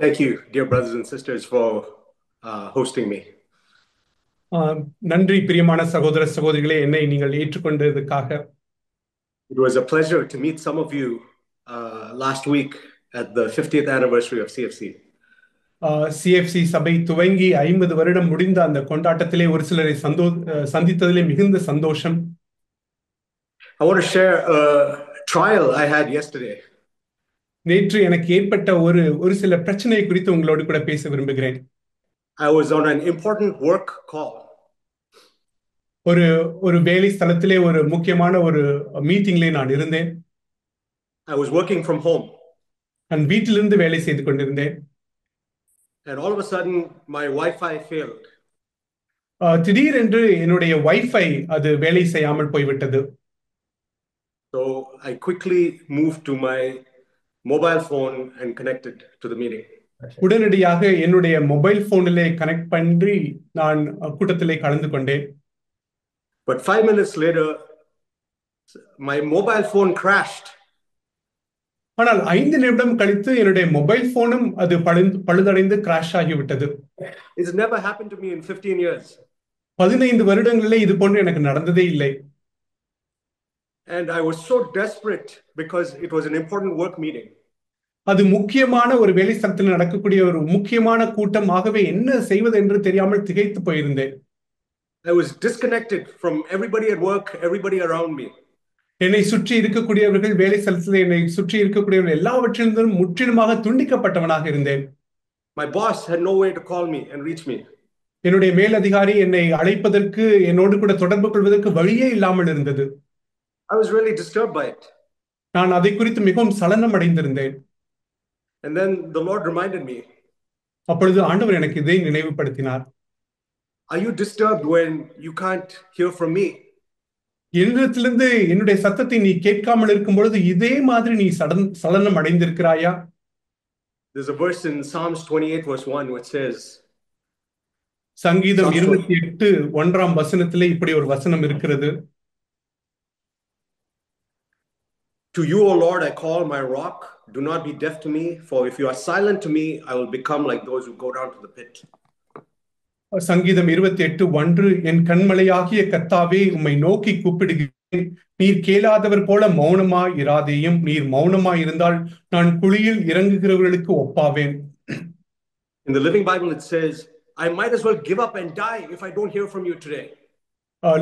Thank you, dear brothers and sisters, for hosting me. நன்றி பிரியமான சகோதர சகோதரிகளே, என்னை நீங்கள் ஏற்றுக்கொண்டதுக்காக. It was a pleasure to meet some of you last week at the 50th anniversary of CFC. CFC சபை துவங்கி 50 வருடம் முடிந்த அந்த கொண்டாட்டத்திலே ஒரு சிலரை சந்தித்ததிலே மிகுந்த சந்தோஷம். I want to share a trial I had yesterday. நேற்று எனக்கு ஏற்பட்ட ஒரு சில பிரச்சனை குறித்து உங்களோடு கூட பேச விரும்புகிறேன். I was on an important work call. ஒரு வேலை ஸ்தலத்திலே ஒரு முக்கியமான ஒரு மீட்டிங்ல நான் இருந்தேன். I was working from home. நான் வீட்டிலிருந்து வேலை செய்து கொண்டிருந்தேன். And all of a sudden my Wi-Fi failed. திடீரென்று என்னுடைய வைஃபை அது வேலை செய்யாமல் போய்விட்டது. So I quickly moved to my mobile phone and connected to the meeting. உடனடியாக என்னுடைய மொபைல் போனிலே கனெக்ட் பண்ணி நான் கூட்டத்திலே கலந்து கொண்டேன். But 5 minutes later my mobile phone crashed. ஆனால் 5 நிமிடம் கழித்து என்னுடைய மொபைல் போனும் அது பழுதடைந்து கிராஷ் ஆகிவிட்டது. It's never happened to me in 15 years. 15 வருடங்களிலே இது போன்று எனக்கு நடந்ததே இல்லை. And I was so desperate because it was an important work meeting. அது முக்கியமான ஒரு வேலை ஸ்தலத்தில் நடக்கக்கூடிய ஒரு முக்கியமான கூட்டம், ஆகவே என்ன செய்வது என்று தெரியாமல் திகைத்து போயிருந்தேன். I was disconnected from everybody at work, everybody around me. என்னை சுற்றி இருக்கக்கூடியவர்கள், வேலை ஸ்தலத்தில் என்னை சுற்றி இருக்கக்கூடியவர்கள் எல்லாவற்றிலிருந்தும் முற்றிலுமாக துண்டிக்கப்பட்டவனாக இருந்தேன். My boss had no way to call me and reach me. என்னுடைய மேலதிகாரி என்னை அழைப்பதற்கு, என்னோடு கூட தொடர்பு கொள்வதற்கு வழியே இல்லாமல் இருந்தது. I was really disturbed by it. நான் அதை குறித்து மிகவும் சலனம் அடைந்திருந்தேன். And then the Lord reminded me. அப்பொழுது ஆண்டவர் எனக்கு இதை நினைவுபடுத்தினார். Are you disturbed when you can't hear from me? என்னிடத்திலிருந்து என்னுடைய சத்தத்தை நீ கேட்காமல் இருக்கும் பொழுது இதே மாதிரி நீ சலனம் அடைந்திருக்கிறாயா? There's a verse in Psalms 28 verse 1 which says, சங்கீதம் 28 1ஆம் வசனத்திலே இப்படி ஒரு வசனம் இருக்கிறது. To you, O Lord, I call my rock. Do not be deaf to me, for if you are silent to me, I will become like those who go down to the pit. சங்கீதம் 28:1 என் கண்மலையாகிய கர்த்தாவே, உம்மை நோக்கி கூப்பிடுகிறேன். நீர் கேளாதவர் போல மௌனமாய் இராதேயும். நீர் மௌனமாய் இருந்தால் நான் குழியில் இறங்குகிறவர்களுக்கு ஒப்பாவேன். In the Living Bible it says, I might as well give up and die if I don't hear from you today.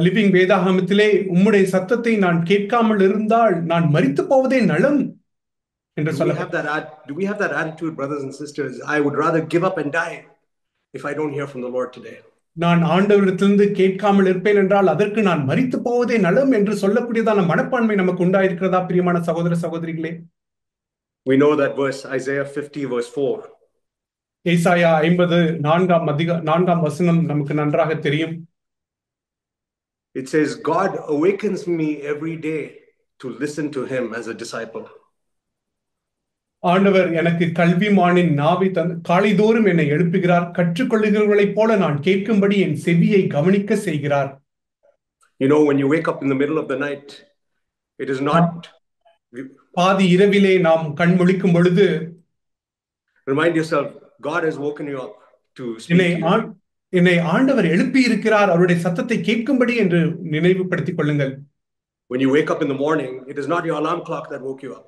Living வேதாகமத்திலே உம்முடைய சத்தத்தை நான் கேட்காமல் இருந்தால் நான் மரித்து போவதே நலம் என்று சொல்லப்பட்டிருக்கிறது. Do we have that attitude, brothers and sisters? I would rather give up and die if I don't hear from the Lord today. நான் ஆண்டவரிடத்திலிருந்து கேட்காமல் இருப்பேன் என்றால் அதற்கு நான் மரித்து போவதே நலம் என்று சொல்லக்கூடியதான மனப்பான்மை நமக்கு உண்டாயிருக்கிறதா பிரியமான சகோதர சகோதரிகளே? We know that verse, Isaiah 50 verse 4. ஏசாயா 50 4ஆம் வசனம் நமக்கு நன்றாக தெரியும். It says, God awakens me every day to listen to him as a disciple. ஆண்டவர் எனக்கு கல்விமானின் நாவை காலைதோறும் என்னை எழுப்புகிறார். கற்றுக்கொள்ளுகிறவர்களைப் போல நான் கேட்கும்படி என் செவியை கவனிக்க செய்கிறார். You know, when you wake up in the middle of the night, it is not. பாதி இரவிலே நாம் கண் முழிக்கும் பொழுது, remind yourself, God has woken you up to speak to you. என்னை ஆண்டவர் எழுப்பி இருக்கிறார், அவருடைய சத்தத்தை கேட்கும்படி என்று நினைவுபடுத்திக் கொள்ளுங்கள். When you wake up in the morning, it is not your alarm clock that woke you up.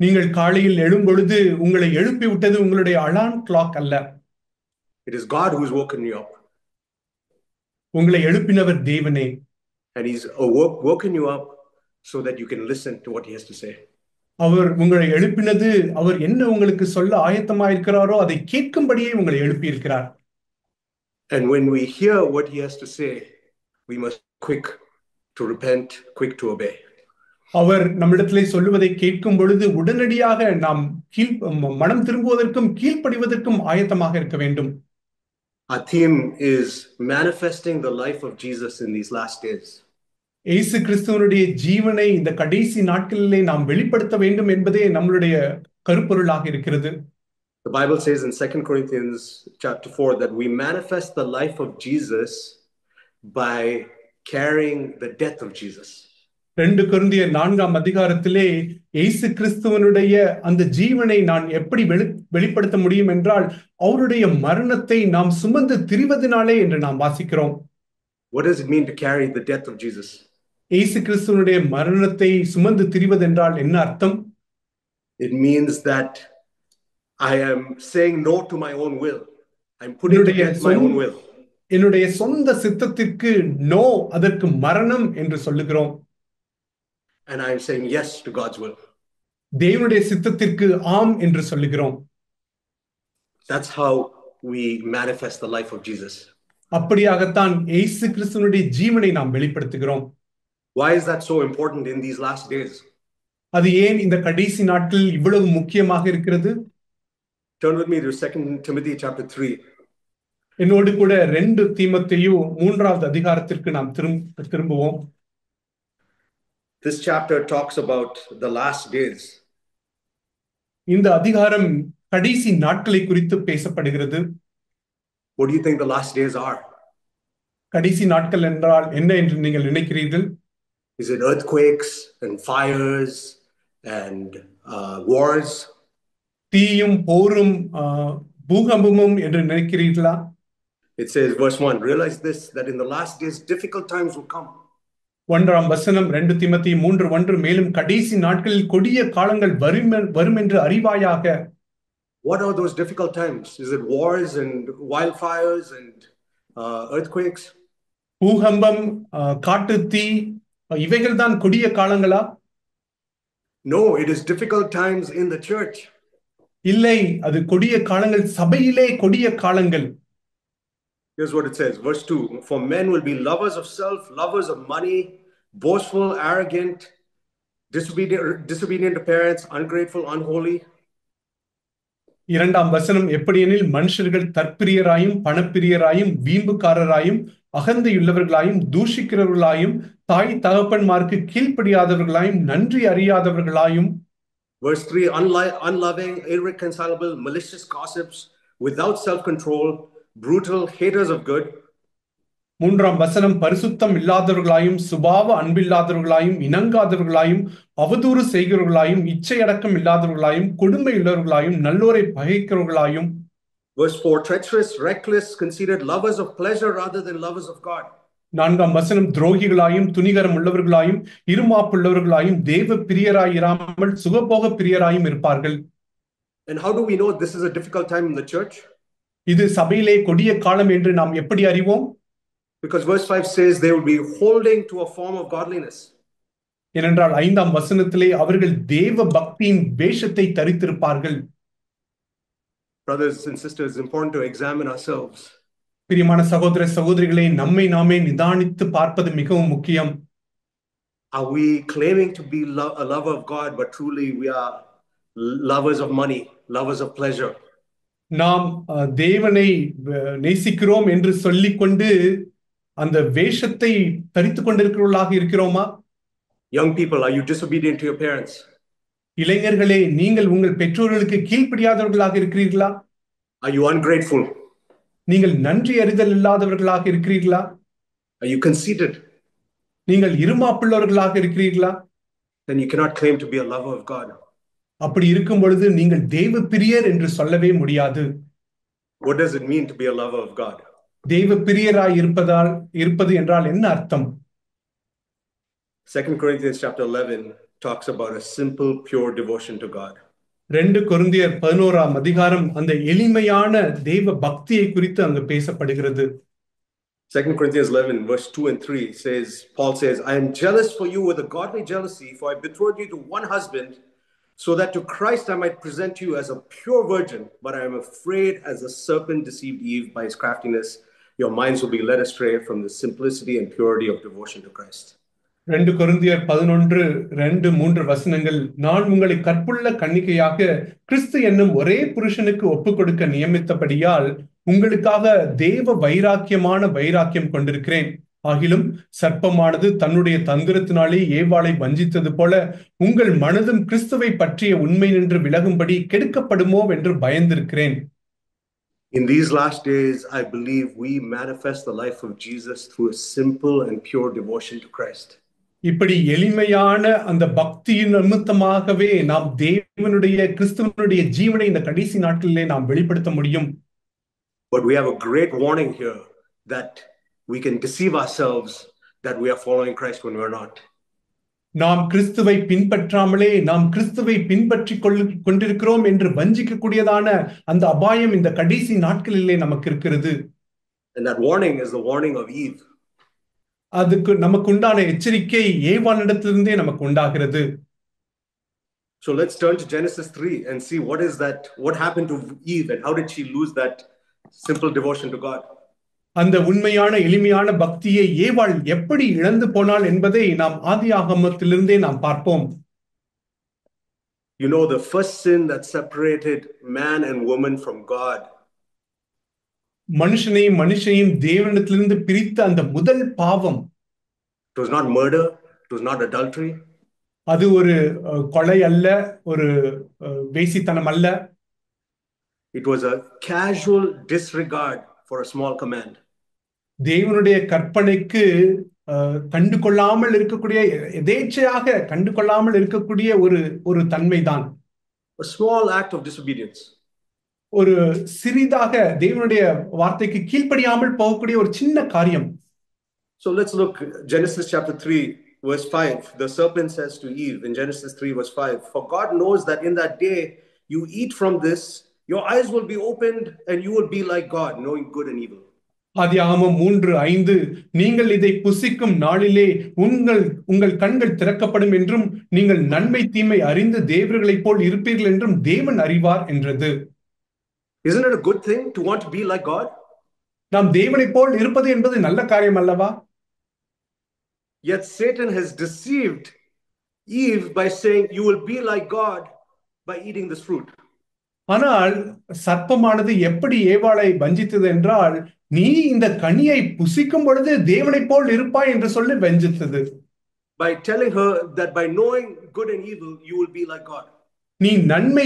நீங்கள் காலையில் எழும் பொழுது உங்களை எழுப்பி விட்டது உங்களுடைய அலார்ம் கிளாக் அல்ல. It is God who has woken you up. உங்களை எழுப்பினவர் தேவனே. And he's woken you up so that you can listen to what he has to say. அவர் உங்களை எழுப்பினது, அவர் என்ன உங்களுக்கு சொல்ல ஆயத்தமாயிருக்கிறாரோ அதை கேட்கும்படியே உங்களை எழுப்பி இருக்கிறார். And when we hear what he has to say, we must be quick to repent, quick to obey. அவர் நம்மிடத்திலே சொல்லுவதை கேட்கும் பொழுது உடனடியாக நாம் மனம் திரும்புவதற்கும் கீழ்ப்படிவதற்கும் ஆயத்தமாக இருக்க வேண்டும். Our theme is manifesting the life of Jesus in these last days. இயேசு கிறிஸ்துவினுடைய ஜீவனை இந்த கடைசி நாட்களிலே நாம் வெளிப்படுத்த வேண்டும் என்பதே நம்மளுடைய கருப்பொருளாக இருக்கிறது. The Bible says in 2 Corinthians chapter 4 that we manifest the life of Jesus by carrying the death of Jesus. 2 கொரிந்தியர் 4ஆம் அதிகாரத்திலே இயேசு கிறிஸ்துவனுடைய அந்த ஜீவனை நான் எப்படி வெளிப்படுத்த முடியும் என்றால் அவருடைய மரணத்தை நாம் சுமந்து திரிவதனாலே என்று நாம் வாசிக்கிறோம். What does it mean to carry the death of Jesus? இயேசு கிறிஸ்துவனுடைய மரணத்தை சுமந்து திரிவதென்றால் என்ன அர்த்தம்? It means that I am saying no to my own will. I'm putting to death my own will. என்னுடைய சொந்த சித்தத்திற்கு நோ, அதற்கு மரணம் என்று சொல்லுகிறோம். And I am saying yes to God's will. தேவனுடைய சித்தத்திற்கு ஆம் என்று சொல்லுகிறோம். That's how we manifest the life of Jesus. அப்படியாகத்தான் இயேசு கிறிஸ்துவினுடைய ஜீவனை நாம் வெளிப்படுத்துகிறோம். Why is that so important in these last days? அது ஏன் இந்த கடைசி நாட்களில் இவ்வளவு முக்கியமாக இருக்கிறது? Turn with me to 2 Timothy chapter 3. என்னோடு கூட 2 தீமோத்தேயு 3ஆவது அதிகாரத்திற்கு நாம் திரும்புவோம். This chapter talks about the last days. இந்த அதிகாரம் கடைசி நாட்களை குறித்து பேசப்படுகிறது. What do you think the last days are? கடைசி நாட்கள் என்றால் என்ன என்று நீங்கள் நினைக்கிறீர்கள்? Is it earthquakes and fires and wars? தீயும் போரும் பூகம்பமும் என்று நினைக்கிறீர்களா? It says verse 1, realize this, that in the last days difficult times will come. 1ஆம் வசனம் 2 தீமோத்தேயு 3:1 மேலும் கடைசி நாட்களில் கொடிய காலங்கள் வரும் என்று அறிவாயாக. What are those difficult times? Is it wars and wildfires and earthquakes? பூகம்பம், காட்டுத்தீ, இவைகள் தான் கொடிய காலங்களா? No, it is difficult times in the church. இல்லை, அது கொடிய காலங்கள், சபையிலே கொடிய காலங்கள். Here's what it says, verse 2, for men will be lovers of self, lovers of money, boastful, arrogant, disobedient to parents, ungrateful, unholy. 2ஆம் வசனம், எப்படியெனில் மனுஷர்கள் தற்பிரியராயும் பணப்பிரியராயும் வீம்புக்காரராயும் அகந்தையுள்ளவர்களாயும் தூஷிக்கிறவர்களாயும் தாய் தகப்பன்மாருக்கு கீழ்ப்படியாதவர்களாயும் நன்றி அறியாதவர்களாயும். Verse 3, unloving, irreconcilable, malicious gossips, without self-control, brutal, haters of good. 3ஆம் வசனம், பரிசுத்தம் இல்லாதவர்களாயும் சுபாவ அன்பில்லாதவர்களாயும் இணங்காதவர்களாயும் அவதூறு செய்கிறவர்களாயும் இச்சையடக்கம் இல்லாதவர்களாயும் கொடுமையுள்ளவர்களாயும் நல்லோரை பகைக்கிறவர்களாயும். Verse 4, treacherous, reckless, conceited, lovers of pleasure rather than lovers of God. 4ஆம் வசனம், துரோகிகளாயும் துணிகரம் உள்ளவர்களாயும் இருமாப்புள்ளவர்களாயும் தேவ பிரியராயிராமல் சுகபோக பிரியராயும் இருப்பார்கள். And how do we know this is a difficult time in the church? இது சபையிலே கொடிய காலம் என்று நாம் எப்படி அறிவோம்? Because verse 5 says they will be holding to a form of godliness. ஏனென்றால் 5ஆம் வசனத்திலே அவர்கள் தேவ பக்தியின் வேஷத்தை தரித்திருப்பார்கள். Brothers and sisters, it's important to examine ourselves. பிரியமான சகோதர சகோதரிகளே, நம்மை நாமே நிதானித்து பார்ப்பது மிகவும் முக்கியம். Are we claiming to be a lover of God, but truly we are lovers of money, lovers of pleasure? நாம் தேவனை நேசிக்கிறோம் என்று சொல்லிக்கொண்டு அந்த வேஷத்தை தரித்துக் கொண்டிருக்கிறவர்களாக இருக்கிறோமா? Young people, are you disobedient to your parents? இளைஞர்களே, நீங்கள் உங்கள் பெற்றோர்களுக்கு கீழ்ப்படியாதவர்களாக இருக்கிறீர்களா? Are you ungrateful? நீங்கள் நன்றி அறிதல் இல்லாதவர்களாக இருக்கிறீர்களா? Are you conceited? நீங்கள் இருமாப்புள்ளவர்களாக இருக்கிறீர்களா? Then you cannot claim to be a lover of God. அப்படி இருக்கும் பொழுது நீங்கள் தேவ பிரியர் என்று சொல்லவே முடியாது. What does it mean to be a lover of God? தேவ பிரியராய் இருப்பது என்றால் என்ன அர்த்தம்? 2 Corinthians chapter 11 talks about a simple, pure devotion to God. 2 கொரிந்தியர் 11ஆம் அதிகாரம் அந்த எளிமையான தேவ பக்தியை குறித்து அங்கு பேசப்படுகிறது. 2 Corinthians 11 verse 2 and 3 says, Paul says, I am jealous for you with a godly jealousy, for I betrothed you to one husband, so that to Christ I might present you as a pure virgin, but I am afraid as the serpent deceived Eve by his craftiness, your minds will be led astray from the simplicity and purity of devotion to Christ. 2 கொரிந்தியர் 11:2-3 வசனங்கள், நான் உங்களை கற்புள்ள கன்னிகையாக கிறிஸ்து என்னும் ஒரே புருஷனுக்கு ஒப்புக் கொடுக்க நியமித்தபடியால் உங்களுக்காக தேவ வைராக்கியம் கொண்டிருக்கிறேன். ஆகிலும் சர்ப்பமானது தன்னுடைய தந்திரத்தினாலே ஏவாளை வஞ்சித்தது போல உங்கள் மனதும் கிறிஸ்துவை பற்றிய உண்மை நின்று விலகும்படி கெடுக்கப்படுமோ என்று பயந்திருக்கிறேன். In these last days, I believe we manifest the life of Jesus through a simple and pure devotion to Christ. இப்படி எளிமையான அந்த பக்தியின் நிமித்தமாகவே நாம் தேவனுடைய கிறிஸ்துவனுடைய ஜீவனை இந்த கடைசி நாட்களிலே நாம் வெளிப்படுத்த முடியும். But we have a great warning here that we can deceive ourselves that we are following Christ when we're not. நாம் கிறிஸ்துவை பின்பற்றாமலே நாம் கிறிஸ்துவை பின்பற்றி கொண்டிருக்கிறோம் என்று வஞ்சிக்கக்கூடியதான அந்த அபாயம் இந்த கடைசி நாட்களிலே நமக்கு இருக்கிறது. And that warning is the warning of Eve. அதுக்கு நமக்கு உண்டான எச்சரிக்கை ஏவாளிடத்திலிருந்தே நமக்கு உண்டாகிறது. So let's turn to Genesis 3 and see what happened to Eve and how did she lose that simple devotion to God. அந்த உண்மையான எளிமையான பக்தியை ஏவாள் எப்படி இழந்து போனாள் என்பதை நாம் ஆதியாகமத்திலிருந்தே நாம் பார்ப்போம். You know, the first sin that separated man and woman from God. மனுஷனையும் தேவனிடத்திலிருந்து பிரித்த அந்த முதல் பாவம். It was not murder, it was not adultery. அது ஒரு கொலை அல்ல, ஒரு வேசித்தனம் அல்ல. It was a casual disregard for a small command. தேவனுடைய கற்பனைக்கு கண்டு கொள்ளாமல் இருக்கக்கூடிய, எதேச்சையாக கண்டு கொள்ளாமல் இருக்கக்கூடிய ஒரு தன்மைதான். A small act of disobedience. ஒரு சிறிதாக தேவனுடைய வார்த்தைக்கு கீழ்ப்படியாமல் போகக்கூடிய ஒரு சின்ன காரியம். So let's look Genesis chapter 3 verse 5. The serpent says to Eve in Genesis 3 verse 5, "For God knows that in that day you eat from this, your eyes will be opened and you will be like God, knowing good and evil." ஆதியாகமம் 3:5, நீங்கள் இதை புசிக்கும் நாளிலே உங்கள் கண்கள் திறக்கப்படும் என்றும் நீங்கள் நன்மை தீமை அறிந்து தேவர்களைப் போல் இருப்பீர்கள் என்றும் தேவன் அறிவார் என்றது. Isn't it a good thing to want to be like God? நாம் தேவனைப் போல் இருப்பது என்பது நல்ல காரியம் அல்லவா? Yet Satan has deceived Eve by saying you will be like God by eating this fruit. ஆனால் சர்ப்பமானது எப்படி ஏவாளை வஞ்சித்தது என்றால், நீ இந்த கனியை புசிக்கும் பொழுது தேவனைப் போல் இருப்பாய் என்று சொல்லி வஞ்சித்தது. By telling her that by knowing good and evil you will be like God. நீ நன்மை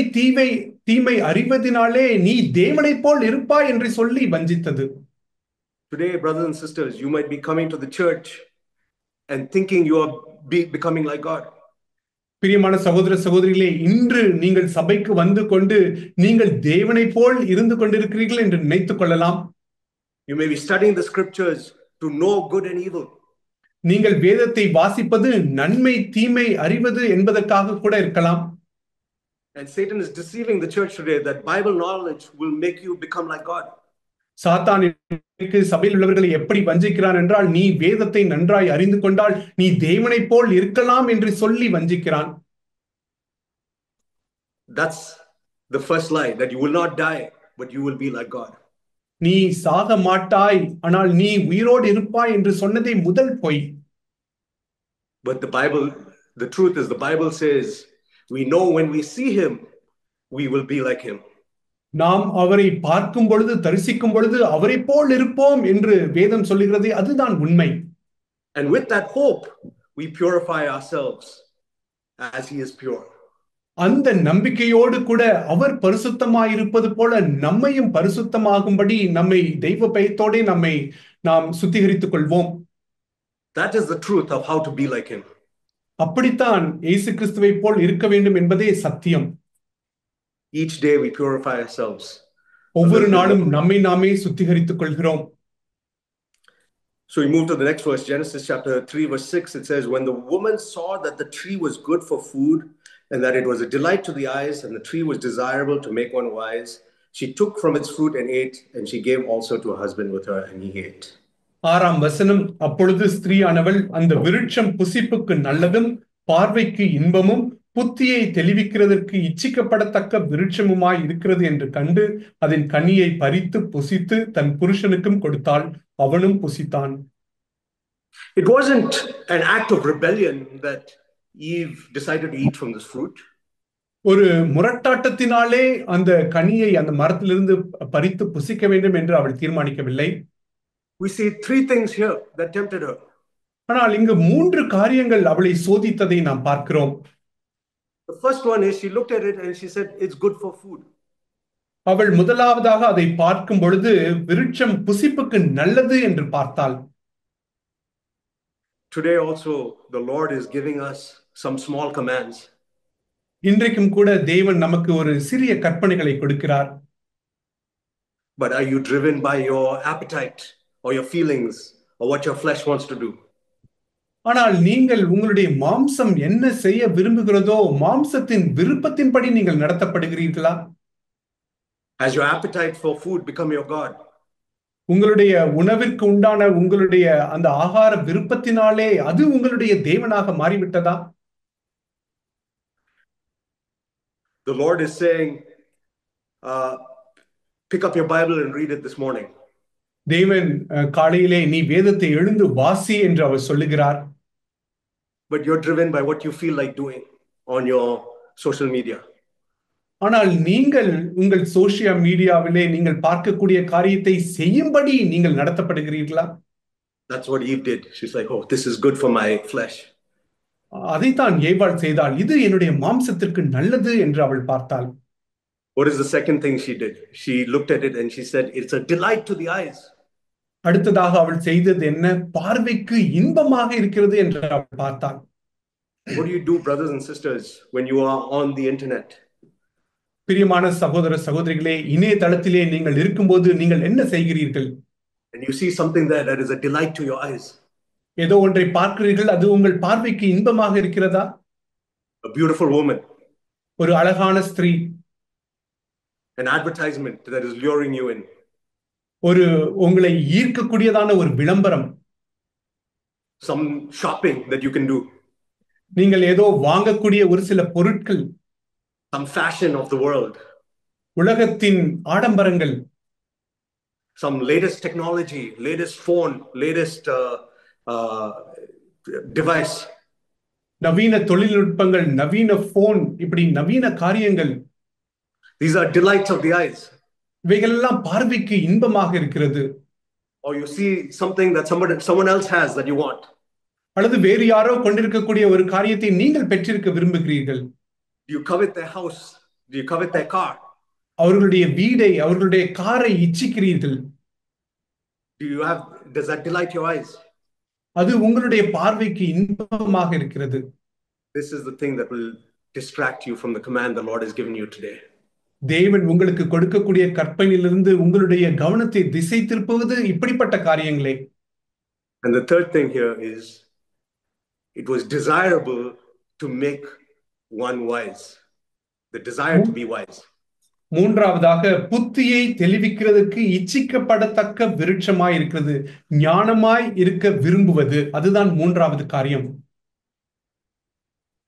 தீமை அறிவதினாலே நீ தேவனைப் போல் இருப்பாய் என்று சொல்லி வஞ்சித்தது. Today, brothers and sisters, you might be coming to the church and thinking you are becoming like God. பிரியமான சகோதர சகோதரிகளே, இன்று நீங்கள் சபைக்கு வந்து கொண்டு நீங்கள் தேவனைப் போல் இருந்து கொண்டிருக்கிறீர்கள் என்று நினைத்துக் கொள்ளலாம். You may be studying the scriptures to know good and evil. நீங்கள் வேதத்தை வாசிப்பது நன்மை தீமை அறிவது என்பதற்காக கூட இருக்கலாம். And Satan is deceiving the church today that Bible knowledge will make you become like God. சாத்தான் சபையில் உள்ளவர்களை எப்படி வஞ்சிக்கிறான் என்றால், நீ வேதத்தை நன்றாய் அறிந்து கொண்டால் நீ தேவனைப் போல் இருக்கலாம் என்று சொல்லி வஞ்சிக்கிறான். That's the first lie, that you will not die but you will be like God. நீ சாக மாட்டாய் ஆனால் நீ உயிரோடு இருப்பாய் என்று சொன்னதே முதல் பொய். But the truth is the Bible says we know when we see him we will be like him. நாம் அவரை பார்க்கும் பொழுது தரிசிக்கும் பொழுது அவரை போல் இருப்போம் என்று வேதம் சொல்லுகிறது. அதுதான் உண்மை. And with that hope we purify ourselves as he is pure. அந்த நம்பிக்கையோடு கூட அவர் பரிசுத்தமாய் இருப்பது போல நம்மையும் பரிசுத்தமாகும்படி நம்மை தெய்வ பயத்தோட நாம் சுத்திகரித்துக் கொள்வோம். That is the truth of how to be like him. அப்படித்தான் இயேசு கிறிஸ்துவை போல் இருக்க வேண்டும் என்பதே சத்தியம். Each day we purify ourselves. ஒவ்வொரு நாளும் நம்மை நாமே சுத்திகரித்துக் கொள்கிறோம். So we move to the next verse, Genesis chapter 3 verse 6. It says, "When the woman saw that the tree was good for food and that it was a delight to the eyes and the tree was desirable to make one wise, she took from its fruit and ate, and she gave also to her husband with her, and he ate." 6ஆம் வசனம், அப்பொழுது ஸ்திரீயானவள் அந்த விருட்சம் புசிப்புக்கு நல்லதும் பார்வைக்கு இன்பமும் புத்தியை தெளிவிக்கிறதற்கு இச்சிக்கப்படத்தக்க விருட்சமுமாய் இருக்கிறது என்று கண்டு அதன் கனியை பறித்து புசித்து தன் புருஷனுக்கும் கொடுத்தாள், அவனும் புசித்தான். It wasn't an act of rebellion that Eve decided to eat from this fruit. ஒரு முரட்டாட்டத்தினாலே அந்த கனியை அந்த மரத்திலிருந்து பறித்து புசிக்க வேண்டும் என்று அவள் தீர்மானிக்கவில்லை. We see 3 things here that tempted her. ஆனால் இங்கு 3 காரியங்கள் அவளை சோதித்ததை நாம் பார்க்கிறோம். The first one is she looked at it and she said it's good for food. அவள் முதலாவதாக அதை பார்க்கும் பொழுது விருட்சம் புசிப்புக்கு நல்லது என்று பார்த்தாள். Today also, the Lord is giving us some small commands. இன்றைக்கும் கூட தேவன் நமக்கு ஒரு சிறிய கற்பனைகளை கொடுக்கிறார். But are you driven by your appetite or your feelings or what your flesh wants to do? ஆனால் நீங்கள் உங்களுடைய மாம்சம் என்ன செய்ய விரும்புகிறதோ மாம்சத்தின் விருப்பத்தின்படி நீங்கள் நடத்தப்படுகிறீர்களா? Has your appetite for food become your God? உங்களுடைய உணவிற்கு உண்டான உங்களுடைய அந்த ஆகார விருப்பத்தினாலே அது உங்களுடைய தேவனாக மாறிவிட்டதா? The Lord is saying, pick up your Bible and read it this morning. தேவன் காலையிலே நீ வேதத்தை எழுந்து வாசி என்று அவர் சொல்லுகிறார். But you're driven by what you feel like doing on your social media. ஆனால் நீங்கள் உங்கள் சோசியல் மீடியாவிலே நீங்கள் பார்க்கக்கூடிய காரியத்தை செய்யும்படி நீங்கள் நடத்தப்படுகிறீர்களா? That's what Eve did. She's like, oh, this is good for my flesh. அதைத்தான் ஏவாள் செய்தாள். இது என்னுடைய மாம்சத்திற்கு நல்லது என்று அவள் பார்த்தாள். What is the second thing she did? She looked at it and she said, it's a delight to the eyes. அடுத்ததாக அவள் செய்தது என்ன? பார்வைக்கு இன்பமாக இருக்கிறது என்று அவள் பார்த்தாள். What do you do, brothers and sisters, when you are on the internet? பிரியமான சகோதர சகோதரிகளே, இணையதளத்திலே நீங்கள் இருக்கும்போது நீங்கள் என்ன செய்கிறீர்கள்? And you see something there that is a delight to your eyes. ஏதோ ஒன்றை பார்க்கிறீர்கள், அது உங்கள் பார்வைக்கு இன்பமாக இருக்கிறதா? A beautiful woman. ஒரு அழகான ஸ்திரீ. An advertisement that is luring you in. ஒரு உங்களை ஈர்க்கக்கூடியதான ஒரு விளம்பரம். Some shopping that you can do. நீங்கள் ஏதோ வாங்கக்கூடிய ஒரு சில பொருட்கள். Some fashion of the world. உலகத்தின் ஆடம்பரங்கள். Some latest technology, latest phone, latest device. நவீன தொழில்நுட்பங்கள், நவீன போன், இப்படி நவீன காரியங்கள். These are delights of the eyes. இவைகளெல்லாம் பார்வைக்கு இன்பமாக இருக்கிறது. Or you see something that someone else has that you want. அல்லது வேறு யாரோ கொண்டிருக்கக்கூடிய ஒரு காரியத்தை நீங்கள் பெற்றிருக்க விரும்புகிறீர்கள். Do you covet their house? Do you covet their car? அவர்களுடைய வீடை, அவர்களுடைய காரை இச்சிக்கிறீர்கள். Does that delight your eyes? அது உங்களுடைய பார்வைக்கு இன்பமாக இருக்கிறது. This is the thing that will distract you from the command the Lord has given you today. தேவன் உங்களுக்கு கொடுக்கக்கூடிய கற்பனையிலிருந்து உங்களுடைய கவனத்தை திசை திருப்புவது இப்படிப்பட்ட காரியங்களே. And the third thing here is, it was desirable to make one wise. The desire to be wise. மூன்றாவதாக புத்தியை தெளிவிக்கிறதுக்கு இச்சிக்கப்படத்தக்க விருட்சமாய் இருக்கிறது. ஞானமாய் இருக்க விரும்புவது, அதுதான் மூன்றாவது காரியம்.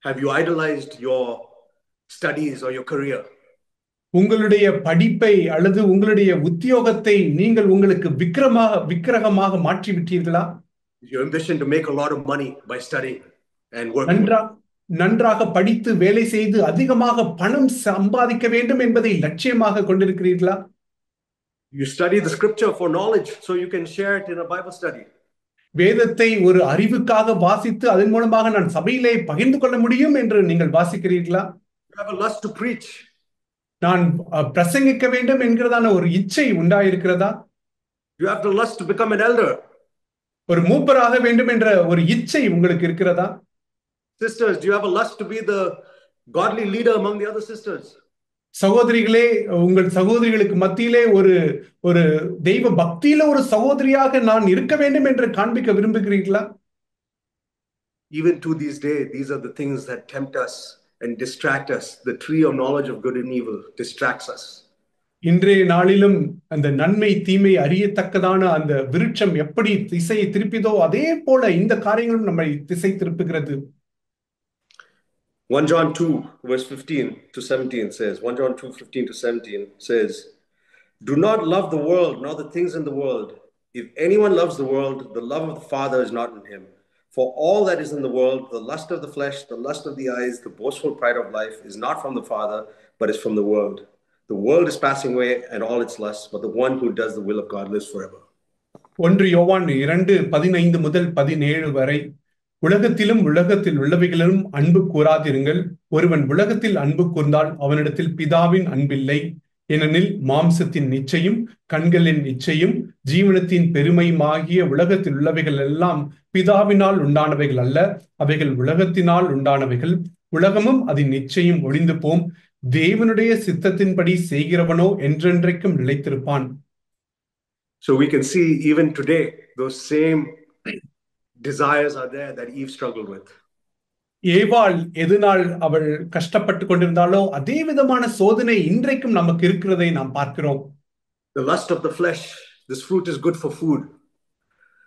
Have you idolized your studies or your career? உங்களுடைய படிப்பை அல்லது உங்களுடைய உத்தியோகத்தை நீங்கள் உங்களுக்கு விக்கிரகமாக மாற்றி விட்டீர்களா? Your ambition to make a lot of money by studying and working. நன்றாக படித்து வேலை செய்து அதிகமாக பணம் சம்பாதிக்க வேண்டும் என்பதை லட்சியமாக கொண்டிருக்கிறீர்களா? You study the scripture for knowledge so you can share it in a Bible study. வேதத்தை ஒரு அறிவுக்காக வாசித்து அதன் மூலமாக நான் சபையிலே பகிர்ந்து கொள்ள முடியும் என்று நீங்கள் வாசிக்கிறீர்களா? You have a lust to preach. நான் பிரசங்கிக்க வேண்டும் என்கிறதான ஒரு இச்சை உண்டாயிருக்கிறதா? You have the lust to become an elder. ஒரு மூப்பராக வேண்டும் என்ற ஒரு இச்சை உங்களுக்கு இருக்கிறதா? Sisters, do you have a lust to be the godly leader among the other sisters? சகோதரிகளே, உங்கள் சகோதரிகளுக்கு மத்தியிலே ஒரு தெய்வ பக்தியில ஒரு சகோதரியாக நான் இருக்க வேண்டும் என்று காண்பிக்க விரும்புகிறீர்களா? Even to this day, these are the things that tempt us and distract us. The tree of knowledge of good and evil distracts us. இன்றைய நாளிலும் அந்த நன்மை தீமை அறியத்தக்கதான அந்த விருட்சம் எப்படி திசையை திருப்பிதோ அதே போல இந்த காரியங்களும் நம்மை திசை திருப்புகிறது. 1 John 2 verse 15 to 17 says, 1 John 2, 15 to 17 says, do not love the world, nor the things in the world. If anyone loves the world, the love of the Father is not in him. For all that is in the world, the lust of the flesh, the lust of the eyes, the boastful pride of life, is not from the Father, but is from the world. The world is passing away and all its lusts, but the one who does the will of God lives forever. 1 யோவான் 2:15 முதல் 17 வரை, உலகத்திலும் உலகத்தில் உள்ளவைகளிலும் அன்பு கூறாதிருங்கள். ஒருவன் உலகத்தில் அன்பு கூர்ந்தால் அவனிடத்தில் பிதாவின் அன்பில்லை. ஏனெனில் மாம்சத்தின் நிச்சயம், கண்களின் நிச்சயம், ஜீவனத்தின் பெருமையுமாகிய உலகத்தில் உள்ளவைகள் எல்லாம் பிதாவினால் உண்டானவைகள் அல்ல, அவைகள் உலகத்தினால் உண்டானவைகள். உலகமும் அதன் நிச்சயம் ஒழிந்து போம். தேவனுடைய சித்தத்தின்படி செய்கிறவனோ என்றென்றைக்கும் நிலைத்திருப்பான். So we can see even today, those same desires are there that Eve struggled with. ஏவாள் எதனால் அவள் கஷ்டப்பட்டு கொண்டிருந்தாலோ அதே விதமான சோதனை இன்றைக்கும் நமக்கு இருக்கிறதை நாம் பார்க்கிறோம். The lust of the flesh, this fruit is good for food.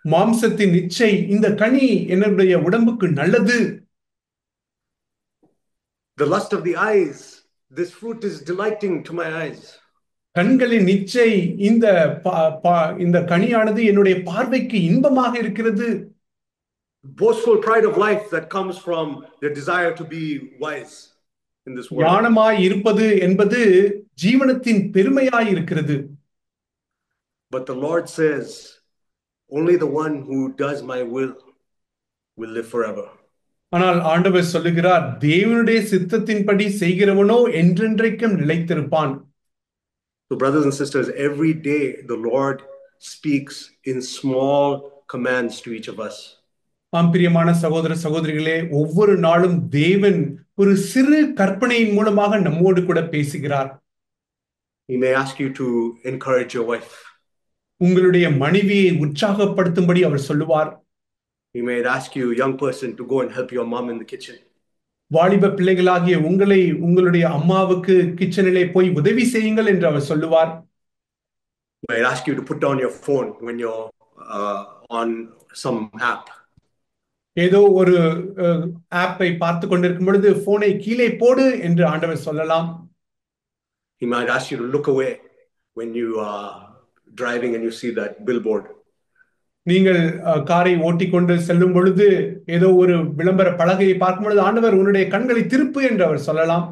மாம்சத்தின் இச்சை, இந்த கனி என்னுடைய உடம்புக்கு நல்லது. The lust of the eyes, this fruit is delighting to my eyes. கண்களின் இச்சை, இந்த கனியானது என்னுடைய பார்வைக்கு இன்பமாக இருக்கிறது. Boastful pride of life that comes from the desire to be wise in this world. ஞானமாய் இருப்பது என்பது ஜீவனத்தின் பெருமையாய் இருக்கிறது. But the Lord says, only the one who does my will live forever. ஆனால் ஆண்டவர் சொல்லுகிறார், தேவனுடைய சித்தத்தின்படி செய்கிறவனோ என்றென்றைக்கும் நிலைத்திருப்பான். So brothers and sisters, every day the Lord speaks in small commands to each of us. ஆம் பிரியமான சகோதர சகோதரிகளே, ஒவ்வொரு நாளும் தேவன் ஒரு சிறு கற்பனையின் மூலமாக நம்மோடு கூட பேசுகிறார். He may ask you to encourage your wife. உங்களுடைய மனைவியை உற்சாகப்படுத்தும்படி அவர் சொல்லுவார். He may ask you, young person, to go and help your mom in the kitchen. வாலிப பிள்ளைகளாகிய உங்களை உங்களுடைய அம்மாவுக்கு கிச்சனிலே போய் உதவி செய்யுங்கள் என்று அவர் சொல்லுவார். He might ask you to put down your phone when you're on some app. ஏதோ ஒரு ஆப்பை பார்த்து கொண்டிருக்கும் பொழுது போனை கீழே போடு என்று ஆண்டவர் சொல்லலாம். He might ask you to look away when you are driving and you see that billboard. நீங்கள் காரை ஓட்டிக்கொண்டு செல்லும் பொழுது ஏதோ ஒரு விளம்பர பலகையை பார்க்கும் பொழுது ஆண்டவர் உன்னுடைய கண்களை திருப்பு என்று அவர் சொல்லலாம்.